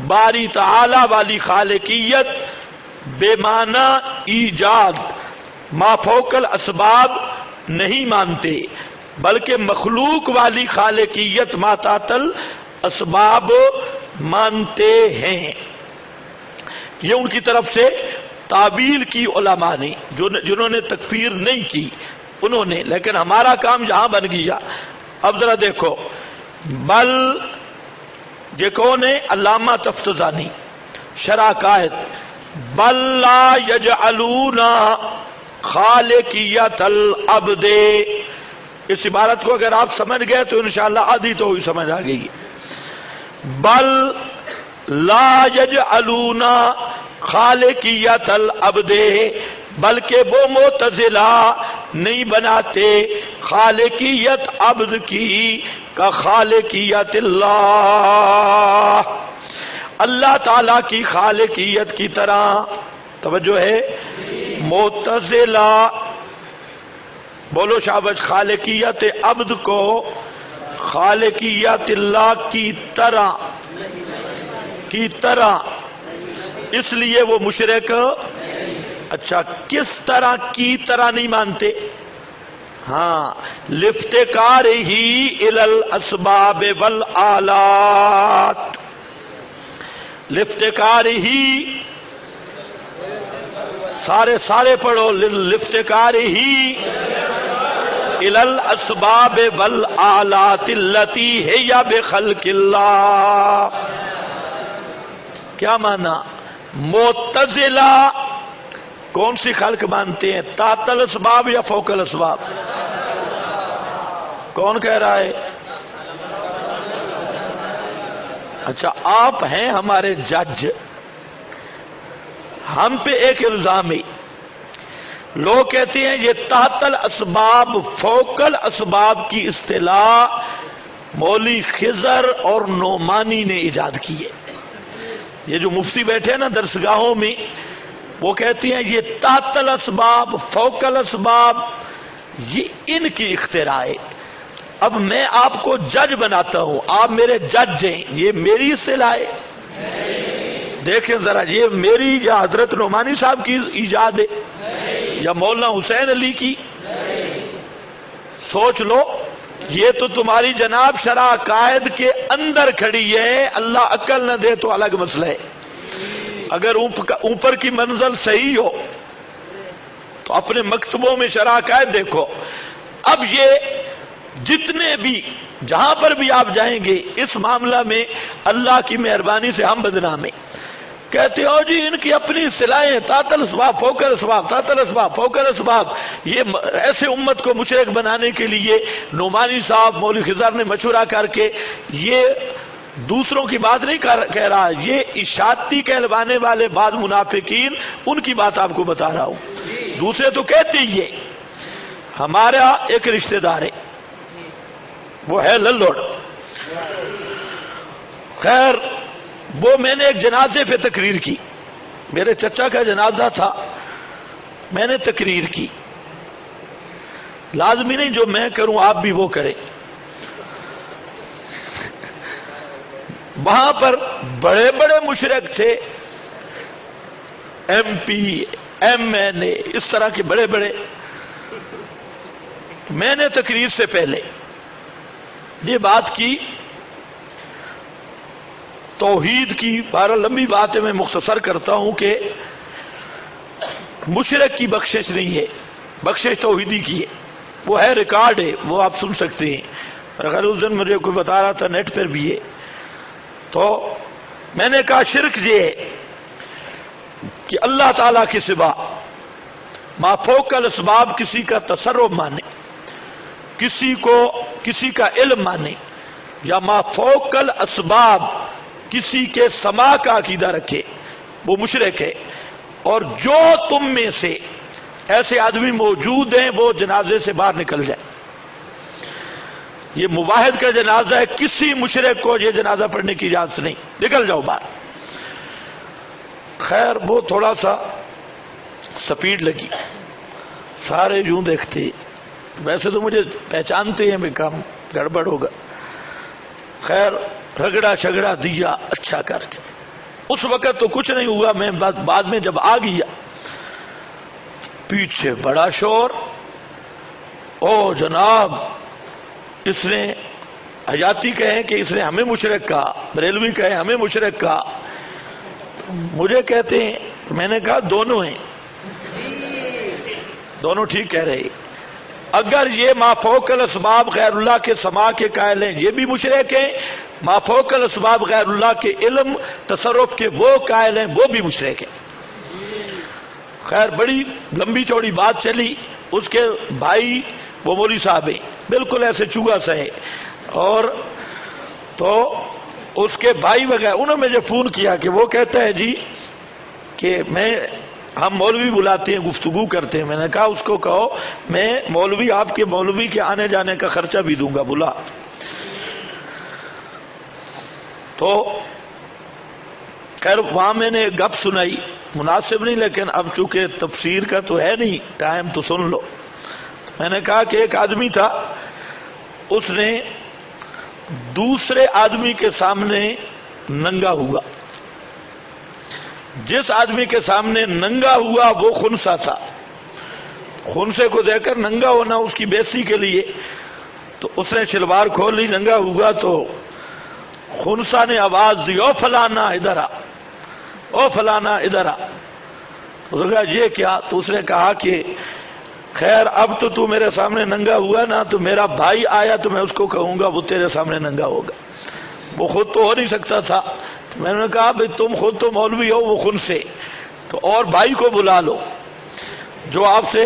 باری تعالی والی خالقیت بے معنی ایجاد ما فوق الاسباب نہیں مانتے، بلکہ مخلوق والی خالقیت ما تحت الاسباب مانتے ہیں۔ یہ ان کی طرف سے تعبیل کی علماء نے، جنہوں نے تکفیر نہیں کی انہوں نے، لیکن ہمارا کام یہاں بن گیا۔ اب ذرا دیکھو، بل یہ کون ہے؟ علامہ تفتزانی شرح قائد، بل لا یجعلون خالقیت العبد۔ اس عبارت کو اگر آپ سمجھ گئے تو انشاءاللہ آدھی تو ہوئی سمجھ آ گئی۔ بل لا یجعلون خالقیت العبد، بلکہ وہ معتزلہ نہیں بناتے خالقیت عبد کی کا خالقیت اللہ، اللہ تعالی کی خالقیت کی طرح۔ توجہ ہے، معتزلہ بولو شابش، خالقیت عبد کو خالقیت اللہ کی طرح اس لیے وہ مشرک۔ اچھا، کس طرح کی طرح نہیں مانتے؟ ہاں، لافتقار ہی الی الاسباب والآلات، لافتقار ہی، سارے پڑھو، لافتقار ہی الی الاسباب والآلات التی ہی بخلق اللہ۔ کیا مانا؟ معتزلہ کون سی خلق مانتے ہیں؟ تحت الاسباب یا فوق الاسباب؟ کون کہہ رہا ہے؟ اچھا، آپ ہیں ہمارے جج، ہم پہ ایک الزام ہے، لوگ کہتے ہیں یہ تحت الاسباب فوق الاسباب کی اصطلاح مولوی خضر اور نعمانی نے ایجاد کی ہے۔ یہ جو مفتی بیٹھے ہیں نا درسگاہوں میں، وہ کہتی ہیں یہ تحت الاسباب فوق الاسباب، یہ ان کی اختراع ہے۔ اب میں آپ کو جج بناتا ہوں، آپ میرے جج ہیں، یہ میری اصطلاح ہے؟ دیکھیں ذرا، یہ میری یا حضرت نعمانی صاحب کی ایجاد ہے یا مولانا حسین علی کی؟ سوچ لو، یہ تو تمہاری جناب شرع قائد کے اندر کھڑی ہے، اللہ عقل نہ دے تو الگ مسئلہ ہے۔ اگر اوپر کی منزل صحیح ہو تو اپنے مکتبوں میں شرع قائد دیکھو۔ اب یہ جتنے بھی جہاں پر بھی آپ جائیں گے اس معاملہ میں اللہ کی مہربانی سے ہم بدنام ہیں۔ کہتے ہو جی ان کی اپنی اصطلاحیں، تحت الاسباب فوق الاسباب، تحت الاسباب فوق الاسباب۔ یہ ایسے امت کو مشرک بنانے کے لیے نعمانی صاحب مولوی خضر نے مشورہ کر کے، یہ دوسروں کی بات نہیں کہہ رہا، یہ اشاعتی کہلوانے والے بعض منافقین، ان کی بات آپ کو بتا رہا ہوں۔ دوسرے تو کہتے ہی ہے۔ ہمارا ایک رشتہ دار ہے، وہ ہے للوڑ، خیر وہ میں نے ایک جنازے پہ تقریر کی، میرے چچا کا جنازہ تھا، میں نے تقریر کی۔ لازمی نہیں جو میں کروں آپ بھی وہ کریں۔ وہاں پر بڑے بڑے مشرک تھے، ایم پی ایم این اے، اس طرح کے بڑے بڑے۔ میں نے تقریر سے پہلے یہ بات کی، توحید کی، بارہ لمبی بات ہے، میں مختصر کرتا ہوں کہ مشرک کی بخشش نہیں ہے، بخشش توحیدی کی ہے، وہ ہے ریکارڈ ہے، وہ آپ سن سکتے ہیں۔ اگر اس دن مجھے کوئی بتا رہا تھا نیٹ پر بھی ہے، تو میں نے کہا شرک یہ ہے کہ اللہ تعالی کے سوا ما فوق الاسباب کسی کا تصرف مانے، کسی کا علم مانے، یا ما فوق الاسباب کسی کے سما کا عقیدہ رکھے، وہ مشرک ہے۔ اور جو تم میں سے ایسے آدمی موجود ہیں وہ جنازے سے باہر نکل جائے۔ یہ مواحد کا جنازہ ہے، کسی مشرک کو یہ جنازہ پڑھنے کی اجازت نہیں، نکل جاؤ باہر۔ خیر وہ تھوڑا سا سپیڈ لگی، سارے یوں دیکھتے، ویسے تو مجھے پہچانتے ہیں میں کام گڑبڑ ہوگا، خیر رگڑا شگڑا دیا اچھا کر کے۔ اس وقت تو کچھ نہیں ہوا، میں بعد میں جب آ گیا پیچھے بڑا شور، او جناب اس نے حیاتی کہیں کہ اس نے ہمیں مشرک کہا، بریلوی کہے ہمیں مشرک کہا، مجھے کہتے ہیں، میں نے کہا دونوں ہیں، دونوں ٹھیک کہہ رہے۔ اگر یہ ما فوق الاسباب غیر اللہ کے سما کے قائل ہیں یہ بھی مشرک ہیں، ما فوق الاسباب غیر اللہ کے علم تصرف کے وہ قائل ہیں وہ بھی مشرک ہیں۔ خیر بڑی لمبی چوڑی بات چلی، اس کے بھائی وہ مولوی صاحب ہیں، بالکل ایسے چوہا سا ہے، اور تو اس کے بھائی وغیرہ انہوں نے مجھے فون کیا کہ وہ کہتا ہے جی کہ ہم مولوی بلاتے ہیں گفتگو کرتے ہیں۔ میں نے کہا اس کو کہو میں مولوی آپ کے مولوی کے آنے جانے کا خرچہ بھی دوں گا، بلا۔ تو خیر وہاں میں نے گپ سنائی، مناسب نہیں لیکن اب چونکہ تفسیر کا تو ہے نہیں ٹائم تو سن لو۔ میں نے کہا کہ ایک آدمی تھا، اس نے دوسرے آدمی کے سامنے ننگا ہوا، جس آدمی کے سامنے ننگا ہوا وہ خنسا تھا، خنسے کو دیکھ کر ننگا ہونا اس کی بےزتی کے لیے، تو اس نے شلوار کھول لی، ننگا ہوا تو خنسا نے آواز دی، او فلانا ادھر آ، او فلانا ادھر آ۔ اس نے کہا یہ کیا؟ تو اس نے کہا کہ خیر اب تو میرے سامنے ننگا ہوا نا، تو میرا بھائی آیا تو میں اس کو کہوں گا وہ تیرے سامنے ننگا ہوگا، وہ خود تو ہو نہیں سکتا تھا۔ میں نے کہا بھئی تم خود تو مولوی ہو، وہ خود سے تو اور بھائی کو بلا لو جو آپ سے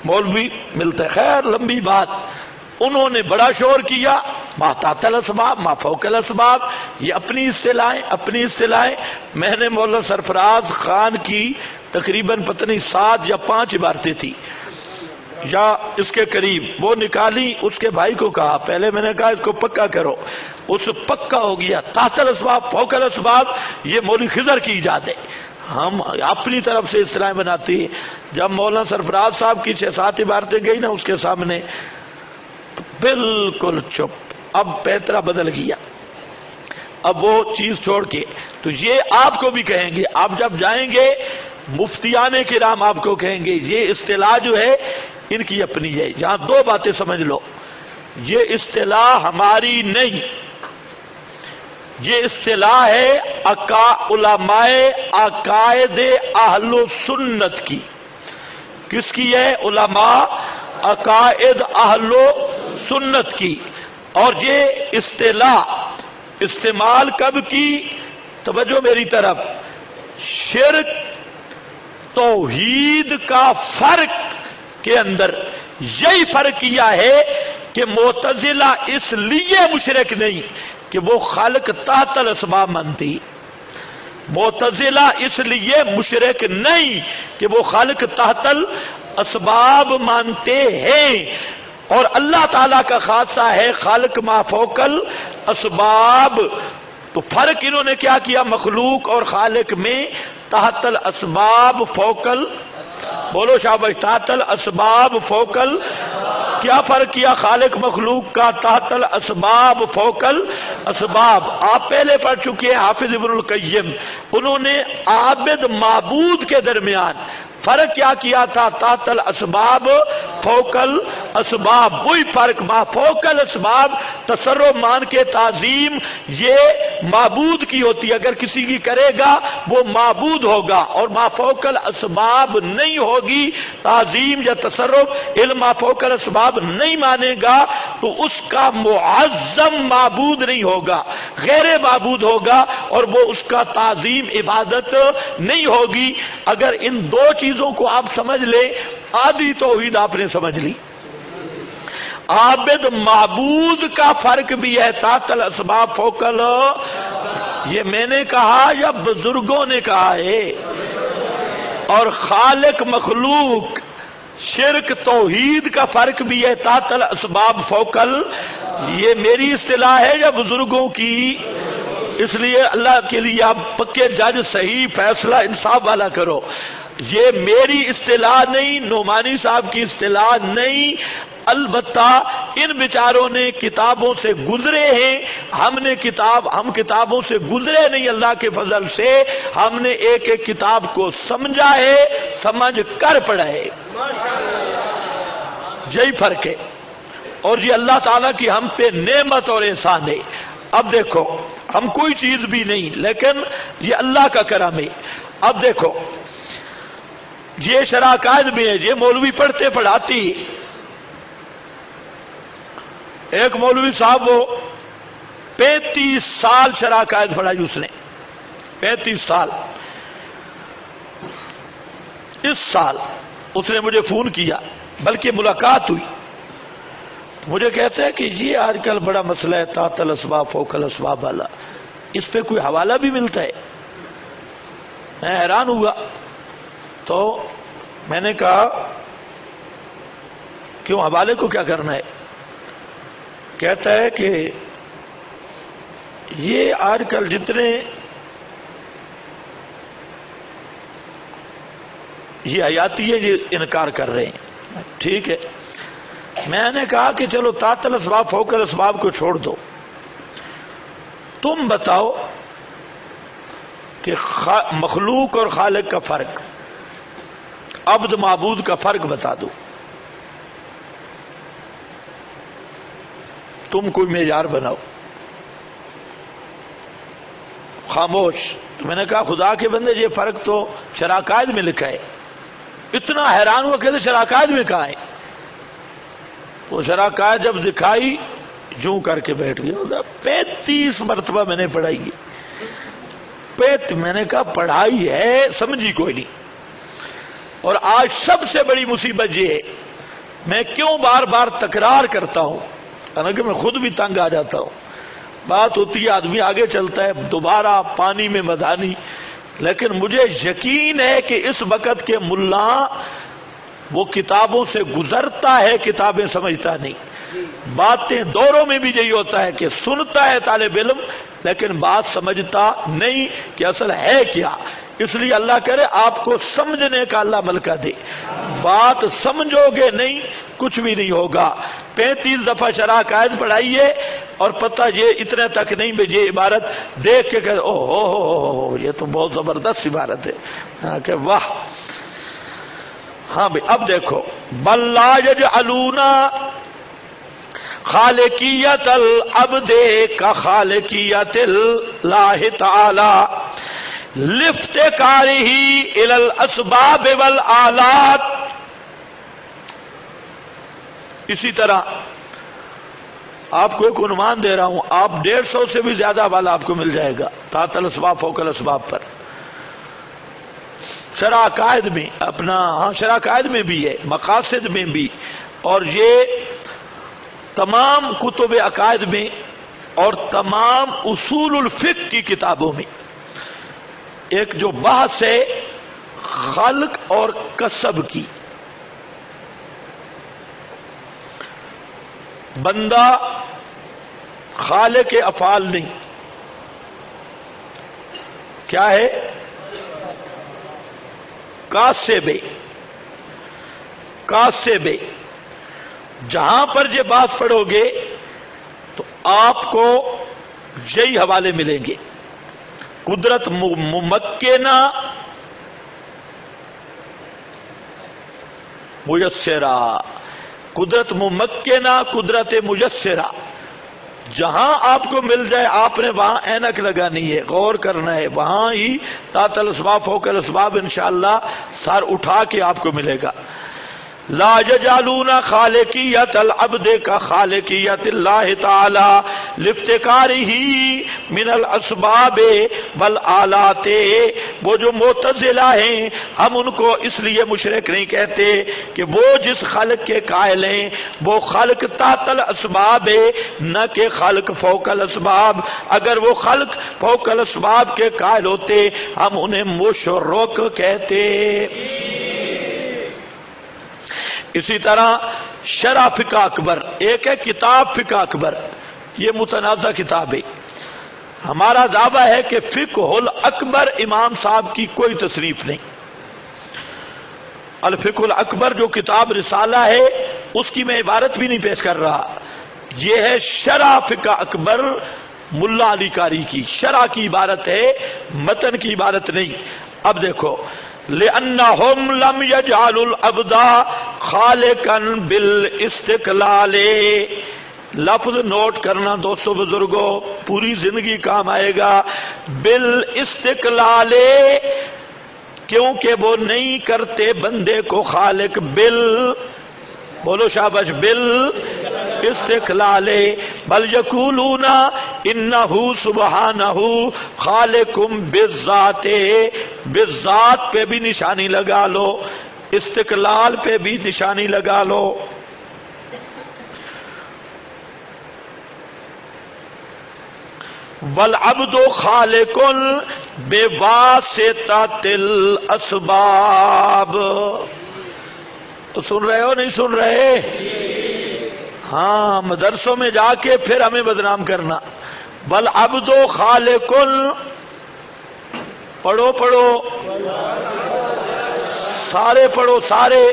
مولوی ملتا ہے۔ خیر لمبی بات، انہوں نے بڑا شور کیا، ما تحت الاسباب ما فوق الاسباب، یہ اپنی اصطلاحیں۔ میں نے مولانا سرفراز خان کی تقریباً پتہ نہیں 7 یا 5 عبارتیں تھی، یا اس کے قریب، وہ نکالی، اس کے بھائی کو کہا، پہلے میں نے کہا اس کو پکا کرو، اس پکا ہو گیا، تحت الاسباب فوق الاسباب، یہ مولوی خضر کی ایجاد ہے، ہم اپنی طرف سے اصطلاحیں بناتی ہیں۔ جب مولانا سرفراز صاحب کی 6-7 عبارتیں گئی نا اس کے سامنے، بالکل چپ، اب پیترا بدل گیا، اب وہ چیز چھوڑ کے، تو یہ آپ کو بھی کہیں گے، آپ جب جائیں گے مفتیان کرام آپ کو کہیں گے یہ اصطلاح جو ہے ان کی اپنی ہے۔ یہاں 2 باتیں سمجھ لو، یہ اصطلاح ہماری نہیں، یہ اصطلاح ہے علماء عقائد اہل سنت کی۔ کس کی ہے؟ علماء عقائد اہل سنت کی۔ اور یہ اصطلاح استعمال کب کی؟ توجہ میری طرف، شرک توحید کا فرق کے اندر یہی فرق کیا ہے کہ معتزلہ اس لیے مشرک نہیں کہ وہ خالق تحت الاسباب مانتی، معتزلہ اس لیے مشرک نہیں کہ وہ خالق تحت الاسباب مانتے ہیں، اور اللہ تعالیٰ کا خاصہ ہے خالق ما فوق الاسباب۔ تو فرق انہوں نے کیا کیا مخلوق اور خالق میں؟ تحت الاسباب فوق بولو شاباش، تحت الاسباب فوق کیا فرق کیا خالق مخلوق کا؟ تحت الاسباب فوق الاسباب۔ آپ پہلے پڑھ چکے ہیں حافظ ابن القیم، انہوں نے عابد معبود کے درمیان فرق کیا کیا تھا؟ تحت الاسباب فوق الاسباب، وہی فرق، ما فوق الاسباب تصرف مان کے تعظیم یہ معبود کی ہوتی ہے، اگر کسی کی کرے گا وہ معبود ہوگا، اور ما فوق الاسباب نہیں ہوگی تعظیم یا تصرف، علم ما فوق الاسباب نہیں مانے گا تو اس کا معظم معبود نہیں ہوگا، غیر معبود ہوگا، اور وہ اس کا تعظیم عبادت نہیں ہوگی۔ اگر ان 2 چیزوں کو آپ سمجھ لیں، آدھی توحید آپ نے سمجھ لی۔ عابد معبود کا فرق بھی ہے، تحت الاسباب فوق یہ میں نے کہا یا بزرگوں نے کہا ہے؟ اور خالق مخلوق شرک توحید کا فرق بھی ہے، تحت الاسباب فوق یہ میری اصطلاح ہے یا بزرگوں کی؟ اس لیے اللہ کے لیے آپ پکے جج، صحیح فیصلہ انصاف والا کرو، یہ میری اصطلاح نہیں، نعمانی صاحب کی اصطلاح نہیں، البتہ ان بیچاروں نے کتابوں سے گزرے ہیں، ہم کتابوں سے گزرے نہیں، اللہ کے فضل سے ہم نے ایک ایک کتاب کو سمجھا ہے، سمجھ کر پڑھا ہے، یہی فرق ہے، اور یہ اللہ تعالیٰ کی ہم پہ نعمت اور احسان ہے۔ اب دیکھو، ہم کوئی چیز بھی نہیں، لیکن یہ اللہ کا کرم ہے۔ اب دیکھو، یہ شرح عقائد میں ہے، یہ مولوی پڑھتے پڑھاتی، ایک مولوی صاحب وہ 35 سال شرح عقائد پڑھائی اس نے، 35 سال۔ اس سال اس نے مجھے فون کیا، بلکہ ملاقات ہوئی، مجھے کہتا ہے کہ یہ آج کل بڑا مسئلہ ہے تحت الاسباب فوق الاسباب والا، اس پہ کوئی حوالہ بھی ملتا ہے؟ میں حیران ہوا، تو میں نے کہا کیوں، حوالے کو کیا کرنا ہے؟ کہتا ہے کہ یہ آج کل جتنے یہ حیاتی ہے یہ انکار کر رہے ہیں۔ ٹھیک ہے، میں نے کہا کہ چلو تحت الاسباب فوق الاسباب کو چھوڑ دو، تم بتاؤ کہ مخلوق اور خالق کا فرق، عبد معبود کا فرق بتا دو، تم کوئی معیار بناؤ۔ خاموش۔ تو میں نے کہا خدا کے بندے یہ فرق تو شرح عقائد میں لکھا ہے۔ اتنا حیران ہوا کہ شرح عقائد میں کہاں ہے؟ وہ شرح عقائد جب دکھائی جوں کر کے بیٹھ گیا۔ 35 مرتبہ میں نے پڑھائی ہے، میں نے کہا پڑھائی ہے سمجھی کوئی نہیں۔ اور آج سب سے بڑی مصیبت یہ ہے، میں کیوں بار بار تکرار کرتا ہوں، حالانکہ میں خود بھی تنگ آ جاتا ہوں، بات ہوتی ہے آدمی آگے چلتا ہے دوبارہ پانی میں مدانی، لیکن مجھے یقین ہے کہ اس وقت کے ملا وہ کتابوں سے گزرتا ہے، کتابیں سمجھتا نہیں. باتیں دوروں میں بھی یہی ہوتا ہے کہ سنتا ہے طالب علم لیکن بات سمجھتا نہیں کہ اصل ہے کیا. اس لیے اللہ کرے آپ کو سمجھنے کا اللہ ملکہ دے. بات سمجھو گے نہیں کچھ بھی نہیں ہوگا. 35 دفعہ شرح قائد پڑھائیے اور پتہ یہ اتنے تک نہیں بھی یہ عبارت دیکھ کے کہ او ہو یہ تو بہت زبردست عبارت ہے کہ واہ. ہاں بھائی اب دیکھو بل لا یجعلون خالقیت العبد کا خالقیت اللہ تعالی لافتقارہ الی الاسباب والآلات. اسی طرح آپ کو ایک عنوان دے رہا ہوں، آپ 150 سے بھی زیادہ والا آپ کو مل جائے گا تحت الاسباب فوق الاسباب پر. شرح عقائد میں اپنا شرح عقائد میں بھی ہے، مقاصد میں بھی، اور یہ تمام کتب عقائد میں اور تمام اصول الفقہ کی کتابوں میں ایک جو بحث ہے خلق اور کسب کی. بندہ خالق افعال نہیں، کیا ہے؟ کاسب. جہاں پر یہ بات پڑھو گے تو آپ کو یہی حوالے ملیں گے. قدرت ممکنہ میسرہ، قدرت ممکنہ، قدرت میسرہ. جہاں آپ کو مل جائے آپ نے وہاں اینک لگانی ہے، غور کرنا ہے، وہاں ہی تحت الاسباب فوق الاسباب انشاءاللہ سر اٹھا کے آپ کو ملے گا. لا یجعلون خالقیت العبد کا خالقیت اللہ تعالی لافتقارہ من الاسباب والآلات. وہ جو معتزلہ ہیں ہم ان کو اس لیے مشرک نہیں کہتے کہ وہ جس خالق کے قائل ہیں وہ خالق تحت الاسباب ہے نہ کہ خالق فوق الاسباب. اگر وہ خالق فوق الاسباب کے قائل ہوتے ہم انہیں مشرک کہتے. اسی طرح شرح فقہ اکبر، ایک ہے کتاب فقہ اکبر، یہ متنازع کتاب ہے. ہمارا دعویٰ ہے کہ فقہ الاکبر امام صاحب کی کوئی تصنیف نہیں. الفقہ الاکبر جو کتاب رسالہ ہے اس کی میں عبارت بھی نہیں پیش کر رہا، یہ ہے شرح فقہ اکبر ملا علی قاری کی. شرح کی عبارت ہے، متن کی عبارت نہیں. اب دیکھو لأنهم لم يجعلوا العبد خالقا بالاستقلال. لفظ نوٹ کرنا دوستو بزرگوں، پوری زندگی کام آئے گا. بالاستقلال، کیونکہ وہ نہیں کرتے بندے کو خالق بولو شاباش استقلال. بل یقولون انہ سبحانہ خالق بالذات. بالذات پہ بھی نشانی لگا لو، استقلال پہ بھی نشانی لگا لو. والعبد خالق بواسطۃ الاسباب. سن رہے ہو نہیں سن رہے؟ ہاں مدرسوں میں جا کے پھر ہمیں بدنام کرنا. والعبد خالق، پڑھو پڑھو سارے پڑھو سارے.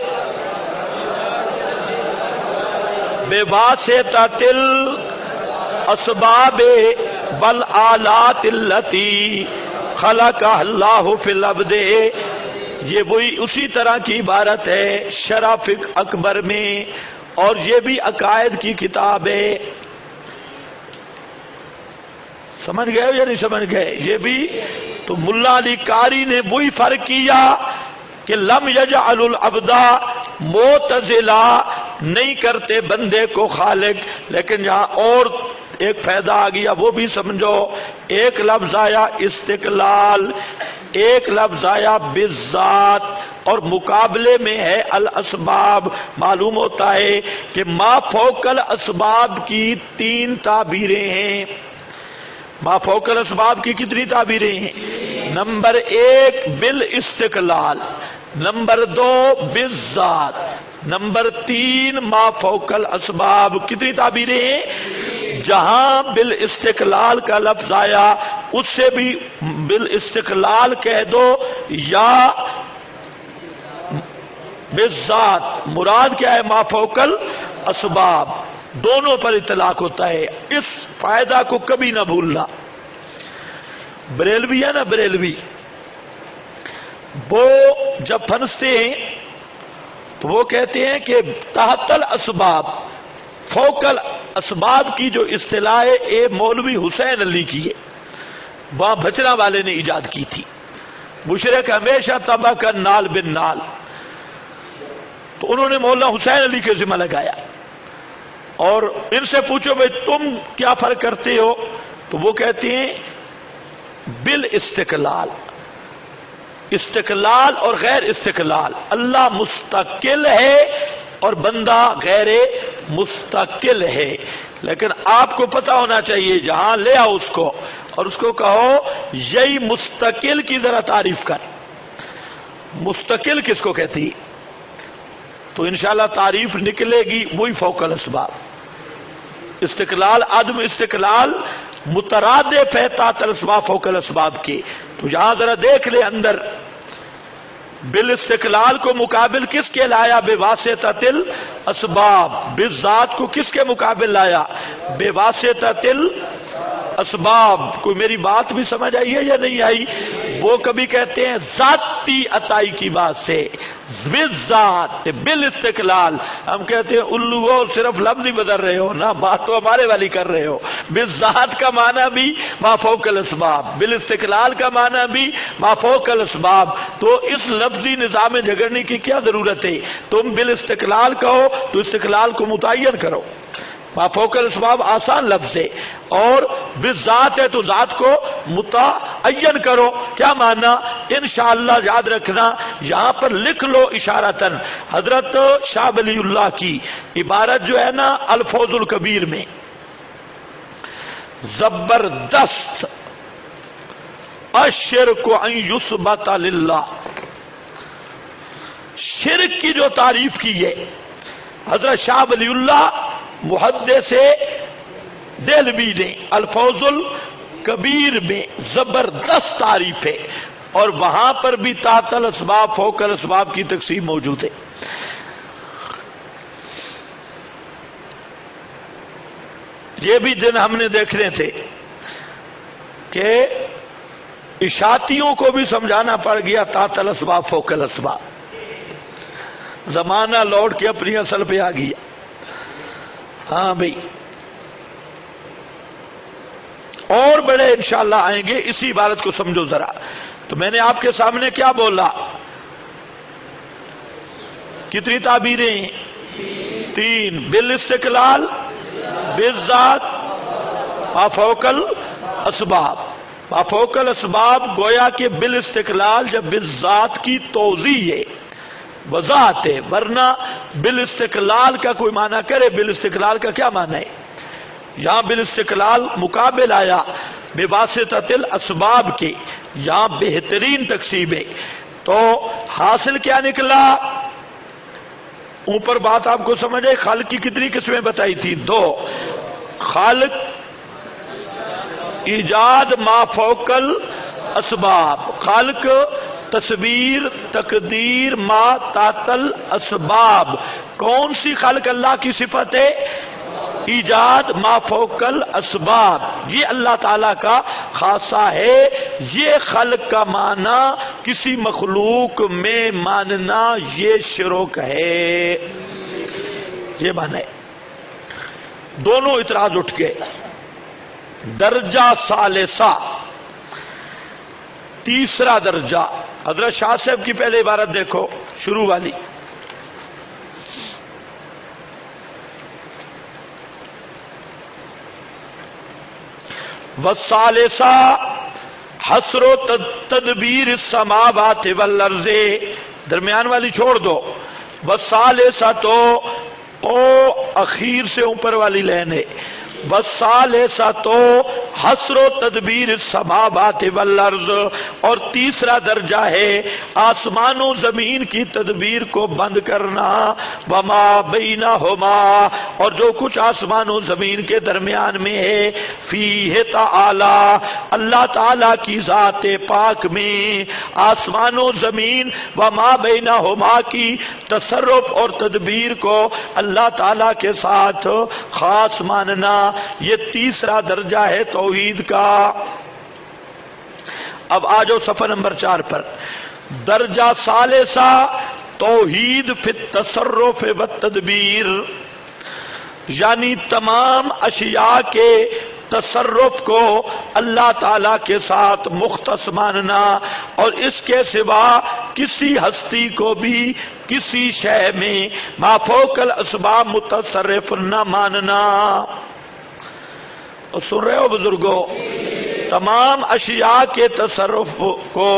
بواسطۃ الاسباب والآلات التي خلقها اللہ فی العبد. یہ وہی اسی طرح کی عبارت ہے شرح فقہ اکبر میں، اور یہ بھی عقائد کی کتاب ہے. سمجھ گئے یا نہیں سمجھ گئے؟ یہ بھی تو ملا علی قاری نے وہی فرق کیا کہ لم یجعل العبد، معتزلہ نہیں کرتے بندے کو خالق. لیکن یہاں اور ایک فائدہ آ گیا، وہ بھی سمجھو. ایک لفظ آیا استقلال، ایک لفظ آیا بالذات، اور مقابلے میں ہے الاسباب. معلوم ہوتا ہے کہ ما فوق الاسباب کی 3 تعبیریں ہیں. ما فوق الاسباب کی کتنی تعبیریں ہیں؟ نمبر 1 بالاستقلال، نمبر 2 بالذات، نمبر 3 ما فوق الاسباب. کتنی تعبیریں ہیں؟ جہاں بالاستقلال کا لفظ آیا اس سے بھی بالاستقلال کہہ دو یا بالذات. مراد کیا ہے؟ ما فوق الاسباب، دونوں پر اطلاق ہوتا ہے. اس فائدہ کو کبھی نہ بھولنا. بریلوی ہے نا، بریلوی، وہ جب پھنستے ہیں تو وہ کہتے ہیں کہ تحت الاسباب، فوق الاسباب کی جو اصطلاح ہے مولوی حسین علی کی ہے، وہاں بھچنا والے نے ایجاد کی تھی. مشرک ہمیشہ تباہ کر نال بن نال، تو انہوں نے مولانا حسین علی کے ذمہ لگایا اور ان سے پوچھو بھائی تم کیا فرق کرتے ہو؟ تو وہ کہتے ہیں بالاستقلال، استقلال اور غیر استقلال. اللہ مستقل ہے اور بندہ غیر مستقل ہے. لیکن آپ کو پتا ہونا چاہیے، جہاں لے آؤ اس کو اور اس کو کہو یہی مستقل کی ذرا تعریف کر. مستقل کس کو کہتی؟ تو انشاءاللہ تعریف نکلے گی وہی فوق الاسباب. استقلال، عدم استقلال مترادف ہے تحت الاسباب فوق الاسباب کے. تو یہاں ذرا دیکھ لے اندر، بالاستقلال کو مقابل کس کے لایا؟ بواسطۃ الاسباب. بالذات کو کس کے مقابل لایا؟ بواسطۃ الاسباب. کوئی میری بات بھی سمجھ آئی ہے یا نہیں آئی؟ وہ کبھی کہتے ہیں ذاتی عطائی کی بات سے، بالذات بالاستقلال. ہم کہتے ہیں الو ہو، صرف لفظ ہی بدل رہے ہو نا، بات تو ہمارے والی کر رہے ہو. بالذات کا معنی بھی ما فوق الاسباب، بالاستقلال کا معنی بھی ما فوق الاسباب. تو اس لفظی نظام میں جھگڑنے کی کیا ضرورت ہے؟ تم بالاستقلال کہو تو استقلال کو متعین کرو. ما فوق الاسباب آسان لفظ ہے، اور بالذات ہے تو ذات کو متعین کرو. کیا معنی؟ انشاءاللہ یاد رکھنا، یہاں پر لکھ لو اشارتاً. حضرت شاہ ولی اللہ کی عبارت جو ہے نا الفوز الکبیر میں، زبردست الشرک ان یثبت للہ، شرک کی جو تعریف کی ہے حضرت شاہ ولی اللہ محدث دہلوی نے الفوز الکبیر میں زبردست تعریف ہے، اور وہاں پر بھی تحت الاسباب فوق الاسباب کی تقسیم موجود ہے. یہ بھی دن ہم نے دیکھنے تھے کہ اشاعتیوں کو بھی سمجھانا پڑ گیا تحت الاسباب فوق الاسباب. زمانہ لوٹ کے اپنی اصل پہ آ گیا. ہاں بھئی، اور بڑے انشاءاللہ آئیں گے. اسی عبارت کو سمجھو ذرا. تو میں نے آپ کے سامنے کیا بولا؟ کتنی تعبیریں؟ 3. بالاستقلال، بالذات، ما فوق الاسباب. ما فوق الاسباب گویا کہ بالاستقلال جب بالذات کی توضیح ہے، وضاحت ہے، ورنہ بالاستقلال کا کوئی معنی کرے. بالاستقلال کا کیا معنی ہے؟ یہاں بالاستقلال مقابل آیا بواسطۃ الاسباب کے، یہاں بہترین تقسیم ہے. تو حاصل کیا نکلا؟ اوپر بات آپ کو سمجھے. خالق کی کتنی قسمیں بتائی تھی؟ 2. خالق، ایجاد ما فوق الاسباب. خالق تصویر، تقدیر، ما تحت الاسباب. کون سی خلق اللہ کی صفت ہے؟ ایجاد ما فوق الاسباب. یہ اللہ تعالیٰ کا خاصہ ہے. یہ خلق کا معنی کسی مخلوق میں ماننا یہ شرک ہے. یہ معنی ہے. دونوں اعتراض اٹھ گئے. درجہ ثالثہ، تیسرا درجہ. حضرت شاہ صاحب کی پہلے عبارت دیکھو، شروع والی. والثالثہ حصر و تدبیر السماوات والارض. درمیان والی چھوڑ دو. والثالثہ تو او اخیر سے اوپر والی لین ہے. والثالثۃ حصر و تدبیر السماوات والارض، اور تیسرا درجہ ہے آسمان و زمین کی تدبیر کو بند کرنا، وما بینہما، اور جو کچھ آسمان و زمین کے درمیان میں ہے، فیہ تعالی، اللہ تعالی کی ذات پاک میں آسمان و زمین وما بینہما کی تصرف اور تدبیر کو اللہ تعالی کے ساتھ خاص ماننا، یہ تیسرا درجہ ہے توحید کا۔ اب آ جاؤ صفحہ نمبر 4 پر۔ درجہ ثالثہ توحید فی التصرف والتدبیر، یعنی تمام اشیاء کے تصرف کو اللہ تعالی کے ساتھ مختص ماننا، اور اس کے سوا کسی ہستی کو بھی کسی شے میں ما فوق الاسباب متصرف نہ ماننا۔ سن رہے ہو بزرگوں؟ تمام اشیاء کے تصرف کو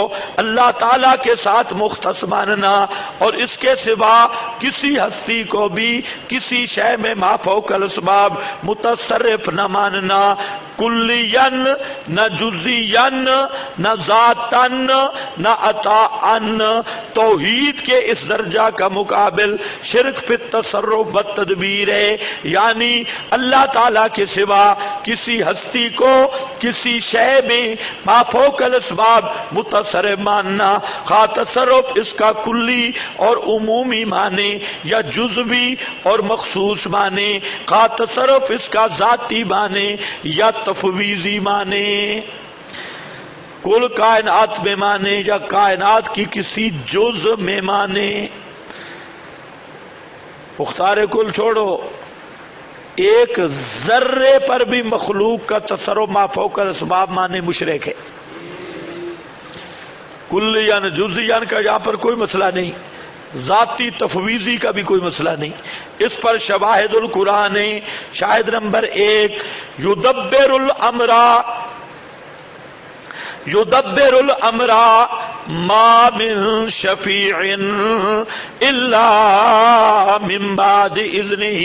اللہ تعالیٰ کے ساتھ مختص ماننا، اور اس کے سوا کسی ہستی کو بھی کسی شے میں ما فوق الاسباب متصرف نہ ماننا، کلین نہ جزین نہ ذاتن نہ عطاءن۔ توحید کے اس درجہ کا مقابل شرک فی التصرف والتدبیر ہے، یعنی اللہ تعالیٰ کے سوا کسی ہستی کو کسی شے میں ما فوق الاسباب متصرف ماننا، خواہ تصرف اس کا کلی اور عمومی مانے یا جزوی اور مخصوص مانے، خواہ تصرف اس کا ذاتی مانے یا تفویضی مانے، کل کائنات میں مانے یا کائنات کی کسی جز میں مانے۔ مختار کل چھوڑو، ایک ذرے پر بھی مخلوق کا تصرف ما فوق الاسباب مانے مشرک ہے۔ کلیاً جزیاً کا یہاں پر کوئی مسئلہ نہیں، ذاتی تفویضی کا بھی کوئی مسئلہ نہیں۔ اس پر شواہد القرآن، شاہد نمبر 1، یدبر الامر ما من شفیع الا من بعد اذنہ۔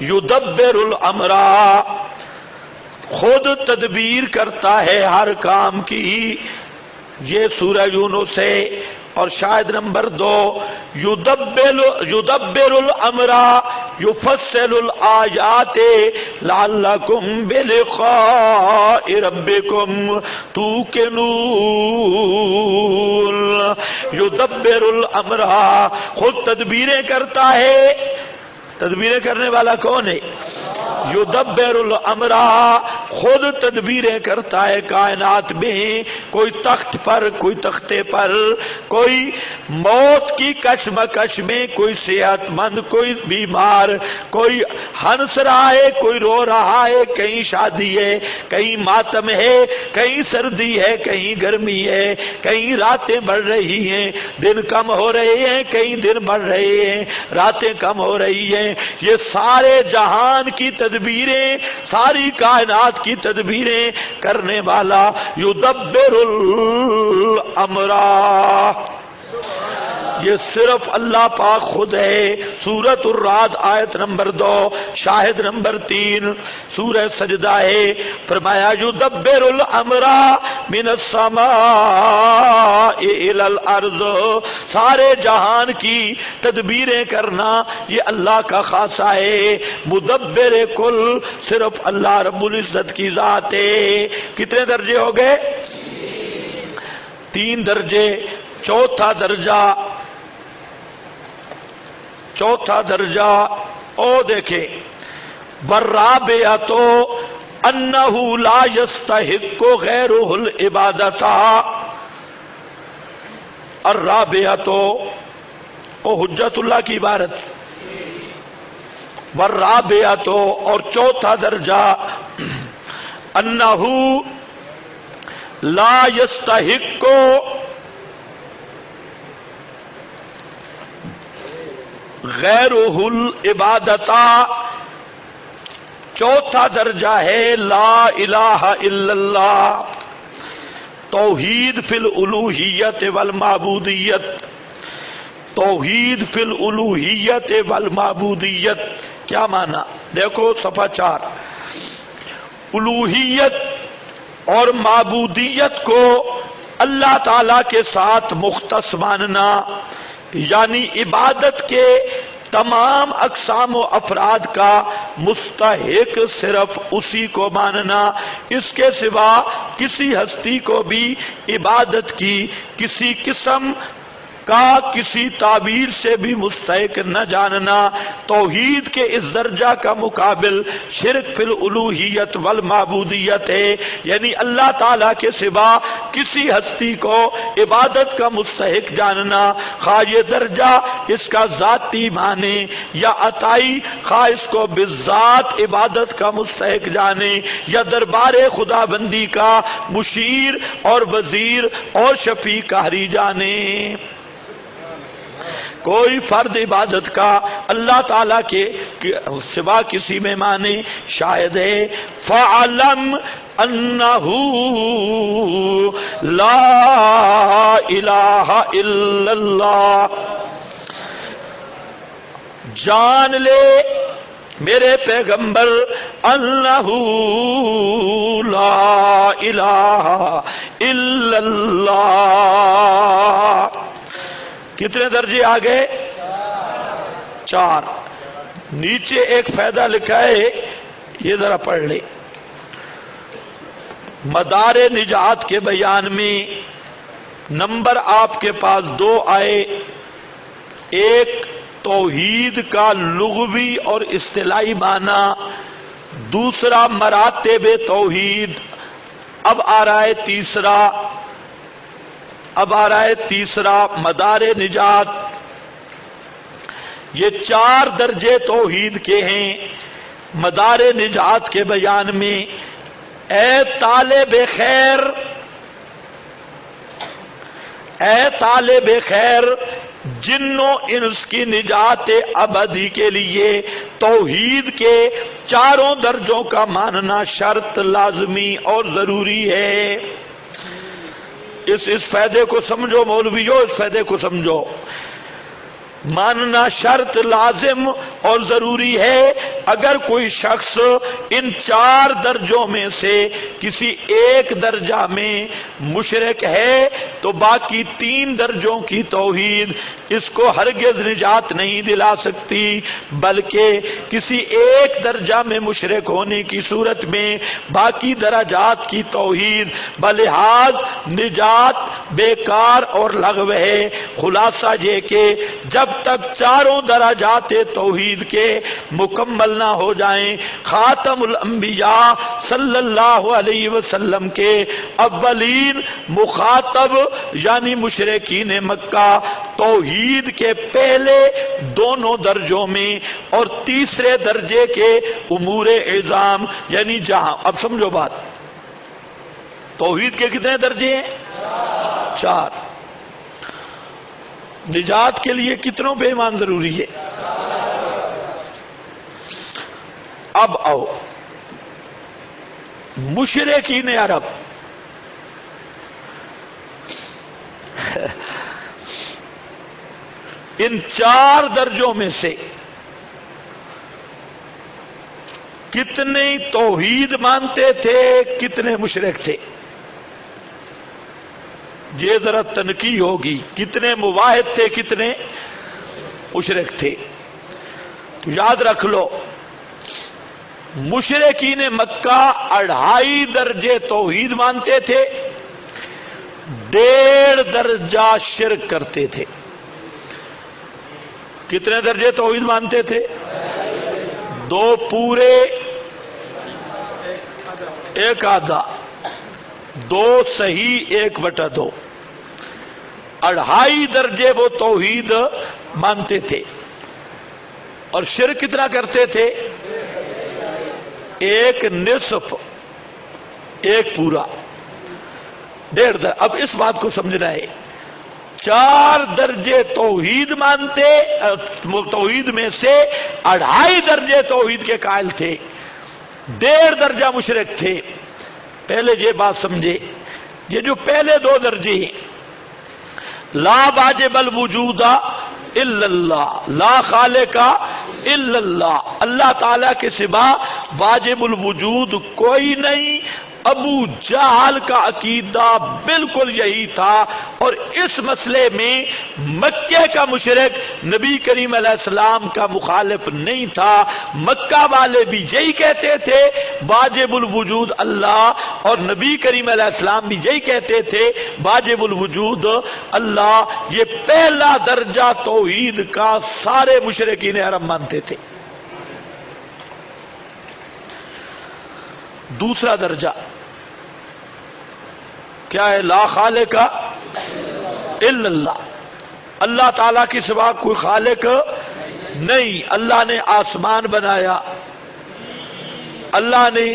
یدبر الامر، خود تدبیر کرتا ہے ہر کام کی، یہ سورہ یونس ہے۔ اور شاہد نمبر 2، یدبر الامر یفصل الآیات لعلکم بلقاء ربکم توقنون۔ یدبر الامر، خود تدبیریں کرتا ہے۔ تدبیریں کرنے والا کون ہے؟ یدبر الامر، خود تدبیریں کرتا ہے کائنات میں، کوئی تخت پر، کوئی تختے پر، کوئی موت کی کشمکش میں، کوئی صحت مند، کوئی بیمار، کوئی ہنس رہا ہے، کوئی رو رہا ہے، کہیں شادی ہے، کہیں ماتم ہے، کہیں سردی ہے، کہیں گرمی ہے، کہیں راتیں بڑھ رہی ہیں، دن کم ہو رہے ہیں، کہیں دن بڑھ رہے ہیں، راتیں کم ہو رہی ہیں۔ یہ سارے جہان کی تدبیریں، ساری کائنات کی تدبیریں کرنے والا یدبر الامر، یہ صرف اللہ پاک خود ہے۔ سورۃ الرعد آیت نمبر 2، شاہد نمبر 3 سورہ سجدہ ہے، فرمایا یدبر الامر من السماء الی الارض، سارے جہان کی تدبیریں کرنا یہ اللہ کا خاصہ ہے۔ مدبر کل صرف اللہ رب العزت کی ذات ہے۔ کتنے درجے ہو گئے؟ 3 درجے۔ چوتھا درجہ او دیکھیں، والرابعۃ انہ لا یستحق غیرہ العبادۃ۔ الرابعۃ، او حجت اللہ کی عبارت، والرابعۃ، اور چوتھا درجہ، انہ لا یستحق غیرہ العبادۃ، چوتھا درجہ ہے لا الہ الا اللہ، توحید فی الالوہیت والمعبودیت۔ توحید فی الالوہیت والمعبودیت کیا مانا؟ دیکھو صفحہ 4. الوہیت اور معبودیت کو اللہ تعالی کے ساتھ مختص ماننا، یعنی عبادت کے تمام اقسام و افراد کا مستحق صرف اسی کو ماننا، اس کے سوا کسی ہستی کو بھی عبادت کی کسی قسم کا کسی تعبیر سے بھی مستحق نہ جاننا. توحید کے اس درجہ کا مقابل شرک فی الالوہیت والمعبودیت ہے، یعنی اللہ تعالیٰ کے سوا کسی ہستی کو عبادت کا مستحق جاننا، خواہ یہ درجہ اس کا ذاتی مانے یا عطائی، خواہ اس کو بالذات عبادت کا مستحق جانے یا دربار خدا بندی کا مشیر اور وزیر اور شفیع قہری جانے. کوئی فرد عبادت کا اللہ تعالیٰ کے سوا کسی میں مانے شاید ہے. فَعَلَمْ أَنَّهُ لَا إِلَٰهَ إِلَّا اللَّهُ، جان لے میرے پیغمبر انہ لا الہ الا اللہ. کتنے درجے آ گئے؟ 4. نیچے ایک فائدہ لکھا ہے، یہ ذرا پڑھ لے. مدار نجات کے بیان میں نمبر آپ کے پاس 2 آئے. ایک توحید کا لغوی اور اصطلاحی معنی، دوسرا مراتب توحید. اب آ رہا ہے تیسرا مدار نجات. یہ 4 درجے توحید کے ہیں. مدار نجات کے بیان میں اے طالب خیر، جن و انس کی نجات ابدی کے لیے توحید کے 4 درجوں کا ماننا شرط لازمی اور ضروری ہے. اس فائدے کو سمجھو مولویو، اس فائدے کو سمجھو. ماننا شرط لازم اور ضروری ہے. اگر کوئی شخص ان 4 درجوں میں سے کسی ایک درجہ میں مشرک ہے تو باقی 3 درجوں کی توحید اس کو ہرگز نجات نہیں دلا سکتی، بلکہ کسی ایک درجہ میں مشرک ہونے کی صورت میں باقی درجات کی توحید بلحاظ نجات بیکار اور لغو ہے. خلاصہ یہ کہ جب تک 4 درجات توحید کے مکمل نہ ہو جائیں، خاتم الانبیاء صلی اللہ علیہ وسلم کے اولین مخاطب یعنی مشرکین مکہ توحید کے پہلے 2 درجوں میں اور تیسرے درجے کے امور اعظام یعنی جہاں. اب سمجھو بات، توحید کے کتنے درجے ہیں؟ 4. نجات کے لیے کتنوں پہ ایمان ضروری ہے؟ اب آؤ، مشرکین عرب ان 4 درجوں میں سے کتنے توحید مانتے تھے، کتنے مشرک تھے؟ یہ ذرا تنقید ہوگی. کتنے موحد تھے، کتنے مشرک تھے؟ تو یاد رکھ لو، مشرکین مکہ 2.5 درجے توحید مانتے تھے، 1.5 درجہ شرک کرتے تھے. کتنے درجے توحید مانتے تھے؟ 2 پورے 1 آدھا، 2 صحیح 1/2. 2.5 درجے وہ توحید مانتے تھے. اور شرک کتنا کرتے تھے؟ 1 نصف 1 پورا 1.5. اب اس بات کو سمجھنا ہے، 4 درجے توحید مانتے، توحید میں سے 2.5 درجے توحید کے قائل تھے، 1.5 درجہ مشرک تھے. پہلے یہ بات سمجھے، یہ جو پہلے 2 درجے ہیں، لا واجب الوجود الا اللہ، لا خالق الا اللہ، اللہ تعالیٰ کے سوا واجب الوجود کوئی نہیں۔ ابو جہل کا عقیدہ بالکل یہی تھا، اور اس مسئلے میں مکے کا مشرک نبی کریم علیہ السلام کا مخالف نہیں تھا۔ مکہ والے بھی یہی کہتے تھے واجب الوجود اللہ، اور نبی کریم علیہ السلام بھی یہی کہتے تھے واجب الوجود اللہ۔ یہ پہلا درجہ توحید کا سارے مشرکین حرم مانتے تھے۔ دوسرا درجہ کیا ہے؟ لا خالق الا اللہ، اللہ تعالیٰ کے سوا کوئی خالق نہیں۔ اللہ نے آسمان بنایا، اللہ نے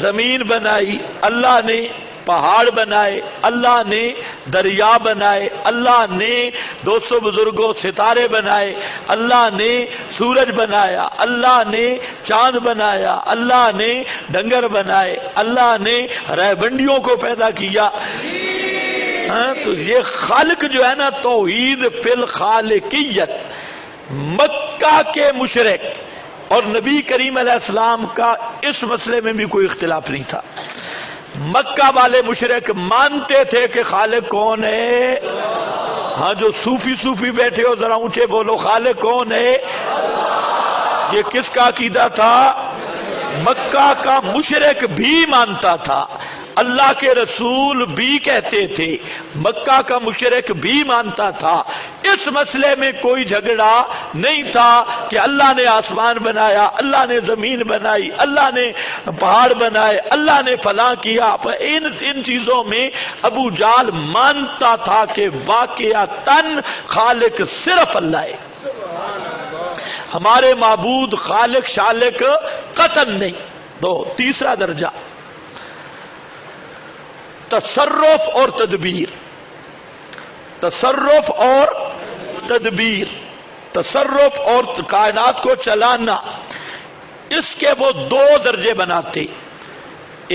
زمین بنائی، اللہ نے پہاڑ بنائے، اللہ نے دریا بنائے، اللہ نے 200 بزرگوں ستارے بنائے، اللہ نے سورج بنایا، اللہ نے چاند بنایا، اللہ نے ڈنگر بنائے، اللہ نے ریبنڈیوں کو پیدا کیا۔ تو یہ خالق جو ہے نا، توحید فی الخالقیت، مکہ کے مشرک اور نبی کریم علیہ السلام کا اس مسئلے میں بھی کوئی اختلاف نہیں تھا۔ مکہ والے مشرک مانتے تھے کہ خالق کون ہے؟ ہاں، جو صوفی بیٹھے ہو ذرا اونچے بولو، خالق کون ہے؟ یہ کس کا عقیدہ تھا؟ مکہ کا مشرک بھی مانتا تھا، اللہ کے رسول بھی کہتے تھے، مکہ کا مشرک بھی مانتا تھا۔ اس مسئلے میں کوئی جھگڑا نہیں تھا کہ اللہ نے آسمان بنایا، اللہ نے زمین بنائی، اللہ نے پہاڑ بنائے، اللہ نے فلاں کیا۔ ان چیزوں میں ابو جہل مانتا تھا کہ واقعتاً خالق صرف اللہ ہے، ہمارے معبود خالق شالق قطعاً نہیں۔ تیسرا درجہ تصرف اور تدبیر، تصرف اور تدبیر، تصرف اور کائنات کو چلانا، اس کے وہ دو درجے بناتے۔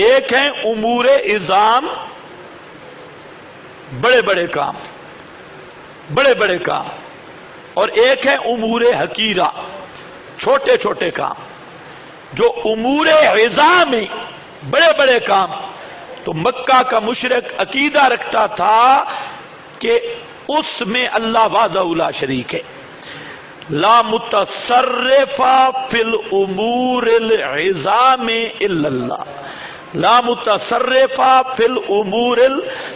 ایک ہیں امور عظام، بڑے بڑے کام، بڑے بڑے کام، اور ایک ہے امور حقیرہ، چھوٹے چھوٹے کام۔ جو امور عظام ہیں، بڑے بڑے کام، تو مکہ کا مشرک عقیدہ رکھتا تھا کہ اس میں اللہ وحدہ لا شریک ہے۔ لا متصرف فی الامور العظام الا اللہ، لا متصرف فی الامور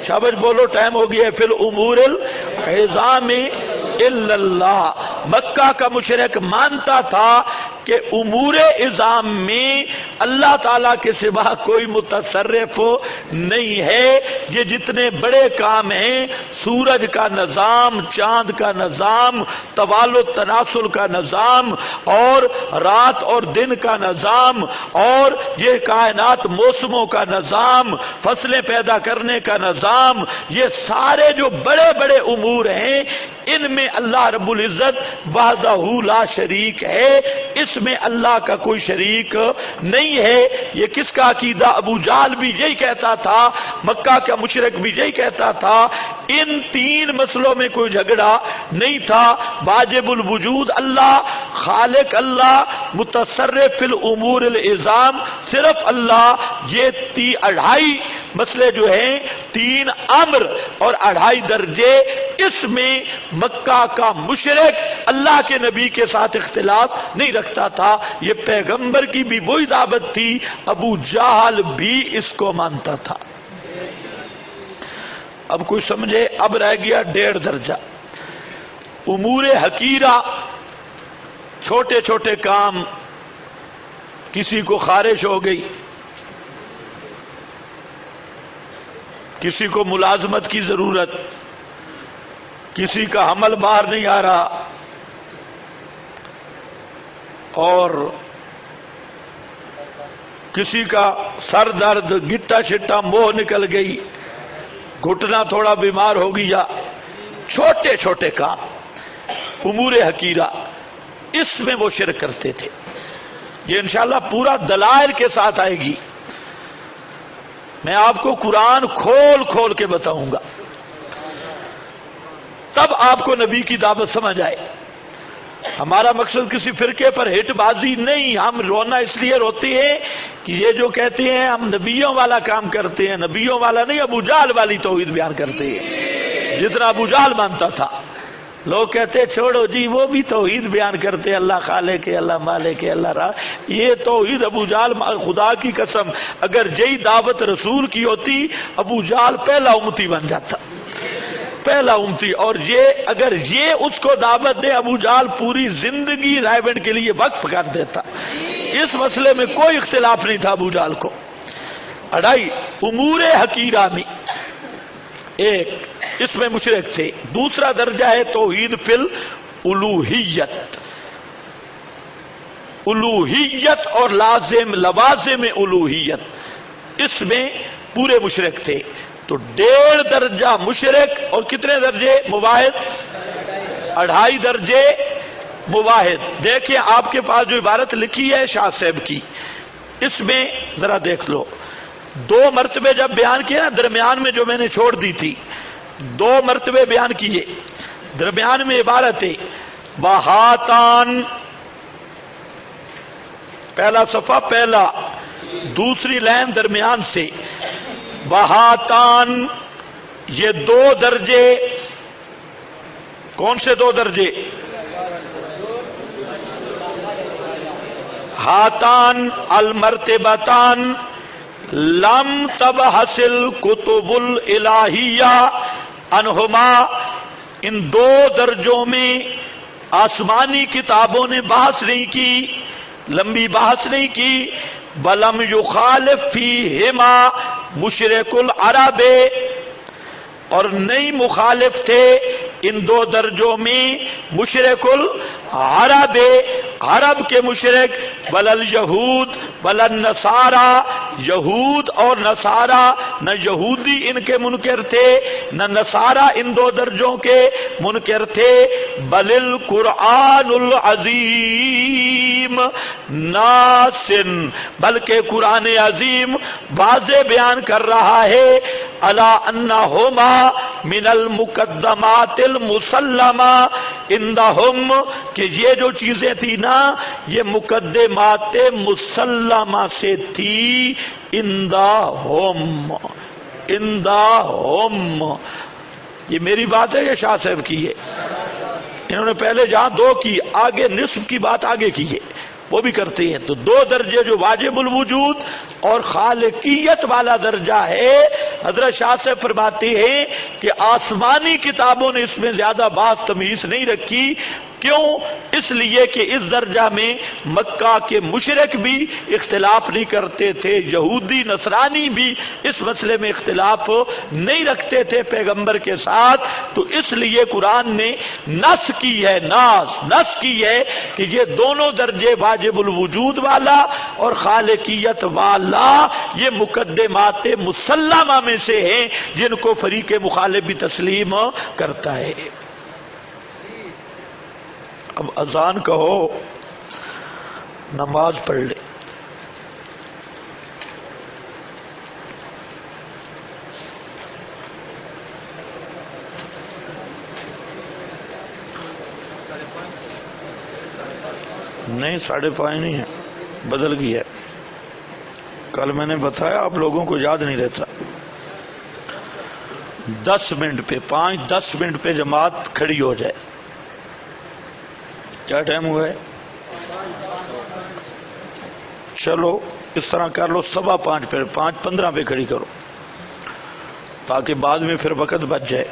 شاباش بولو، ٹائم ہو گیا ہے، فی الامور العظام الا اللہ۔ مکہ کا مشرک مانتا تھا کہ امور عظام میں اللہ تعالیٰ کے سوا کوئی متصرف نہیں ہے۔ یہ جتنے بڑے کام ہیں، سورج کا نظام، چاند کا نظام، توالد تناسل کا نظام، اور رات اور دن کا نظام، اور یہ کائنات موسموں کا نظام، فصلیں پیدا کرنے کا نظام، یہ سارے جو بڑے بڑے امور ہیں، ان میں اللہ رب العزت وحدہ لا شریک ہے، اس میں اللہ کا کوئی شریک نہیں ہے۔ یہ کس کا عقیدہ؟ ابو جہل بھی یہی کہتا تھا، مکہ کا مشرک بھی یہی کہتا تھا۔ ان تین مسئلوں میں کوئی جھگڑا نہیں تھا۔ واجب الوجود اللہ، خالق اللہ، متصرف فی الامور العظام صرف اللہ، یہ اڑھائی مسئلے جو ہیں، تین امر اور اڑھائی درجے، اس میں مکہ کا مشرک اللہ کے نبی کے ساتھ اختلاف نہیں رکھتا تھا۔ یہ پیغمبر کی بھی وہی دعوت تھی، ابو جہل بھی اس کو مانتا تھا۔ اب کوئی سمجھے؟ اب رہ گیا 1.5 درجہ، امور حقیرہ، چھوٹے چھوٹے کام۔ کسی کو خارش ہو گئی، کسی کو ملازمت کی ضرورت، کسی کا حمل باہر نہیں آ رہا، اور کسی کا سر درد، گٹا شٹا موہ نکل گئی، گھٹنا تھوڑا بیمار ہو گیا، چھوٹے چھوٹے کام، امور حقیرہ، اس میں وہ شرک کرتے تھے۔ یہ انشاءاللہ پورا دلائل کے ساتھ آئے گی، میں آپ کو قرآن کھول کھول کے بتاؤں گا، تب آپ کو نبی کی دعوت سمجھ آئے۔ ہمارا مقصد کسی فرقے پر ہٹ بازی نہیں. ہم رونا اس لیے روتے ہیں کہ یہ جو کہتے ہیں ہم نبیوں والا کام کرتے ہیں، نبیوں والا نہیں، ابو جہل والی توحید بیان کرتے ہیں جتنا ابو جہل مانتا تھا. لوگ کہتے چھوڑو جی وہ بھی توحید بیان کرتے، اللہ خالق ہے، اللہ مالک ہے، اللہ راہ. یہ توحید ابو جہل، خدا کی قسم اگر یہی دعوت رسول کی ہوتی ابو جہل پہلا امتی بن جاتا، پہلا امتی. اور یہ اگر یہ اس کو دعوت دے ابو جہل پوری زندگی رائے بینٹ کے لیے وقف کر دیتا. اس مسئلے میں کوئی اختلاف نہیں تھا ابو جہل کو. اڑائی امور حقیرہ میں ایک اس میں مشرک تھے. دوسرا درجہ ہے توحید فی الالوہیت. الوہیت اور لوازم الوہیت، اس میں پورے مشرک تھے. تو 1.5 درجہ مشرک اور کتنے درجے موحد؟ 2.5 درجے موحد. دیکھیں آپ کے پاس جو عبارت لکھی ہے شاہ صاحب کی، اس میں ذرا دیکھ لو. 2 مرتبے جب بیان کیے نا، درمیان میں جو میں نے چھوڑ دی تھی 2 مرتبے بیان کیے. درمیان میں عبارت ہے وہاتان، پہلا صفحہ پہلا، دوسری لائن درمیان سے وہاتان. یہ 2 درجے، کون سے 2 درجے؟ ہاتان المرتبتان لم تب حاصل کتب الالہیہ انہما. ان 2 درجوں میں آسمانی کتابوں نے بحث نہیں کی، لمبی بحث نہیں کی. بلم یخالف فیہما مشرک العرب، اور نہیں مخالف تھے ان 2 درجوں میں مشرک العرب، عرب کے مشرک. ولل یہود ولن نصارا، یہود اور نصارا، نہ یہودی ان کے منکر تھے نہ نصارا ان 2 درجوں کے منکر تھے. بل القرآن العظیم ناسن، بلکہ قرآن عظیم واضح بیان کر رہا ہے الا انہما من المقدمات المسلمہ عندہم، کہ یہ جو چیزیں تھی نا یہ مقدمات مسلمہ سے تھی. عندہم، عندہم، یہ میری بات ہے، یہ شاہ صاحب کی ہے. انہوں نے پہلے جہاں 2 کی، آگے نصف کی بات آگے کی ہے، وہ بھی کرتے ہیں. تو 2 درجے جو واجب الوجود اور خالقیت والا درجہ ہے، حضرت شاہ سے فرماتے ہیں کہ آسمانی کتابوں نے اس میں زیادہ بات تمیز نہیں رکھی. کیوں؟ اس لیے کہ اس درجہ میں مکہ کے مشرک بھی اختلاف نہیں کرتے تھے، یہودی نصرانی بھی اس مسئلے میں اختلاف نہیں رکھتے تھے پیغمبر کے ساتھ. تو اس لیے قرآن نے نص کی ہے، نص کی ہے کہ یہ دونوں درجے واجب الوجود والا اور خالقیت والا یہ مقدمات مسلمہ میں سے ہیں جن کو فریق مخالف بھی تسلیم کرتا ہے. اب اذان کہو، نماز پڑھ لے. نہیں 5:30 نہیں ہے، بدل گئی ہے. کل میں نے بتایا، آپ لوگوں کو یاد نہیں رہتا. 10 منٹ پہ 5-10 منٹ پہ جماعت کھڑی ہو جائے. کیا ٹائم ہوا ہے؟ چلو اس طرح کر لو، 5:15 پہ 5:15 پہ کھڑی کرو تاکہ بعد میں پھر وقت بچ جائے.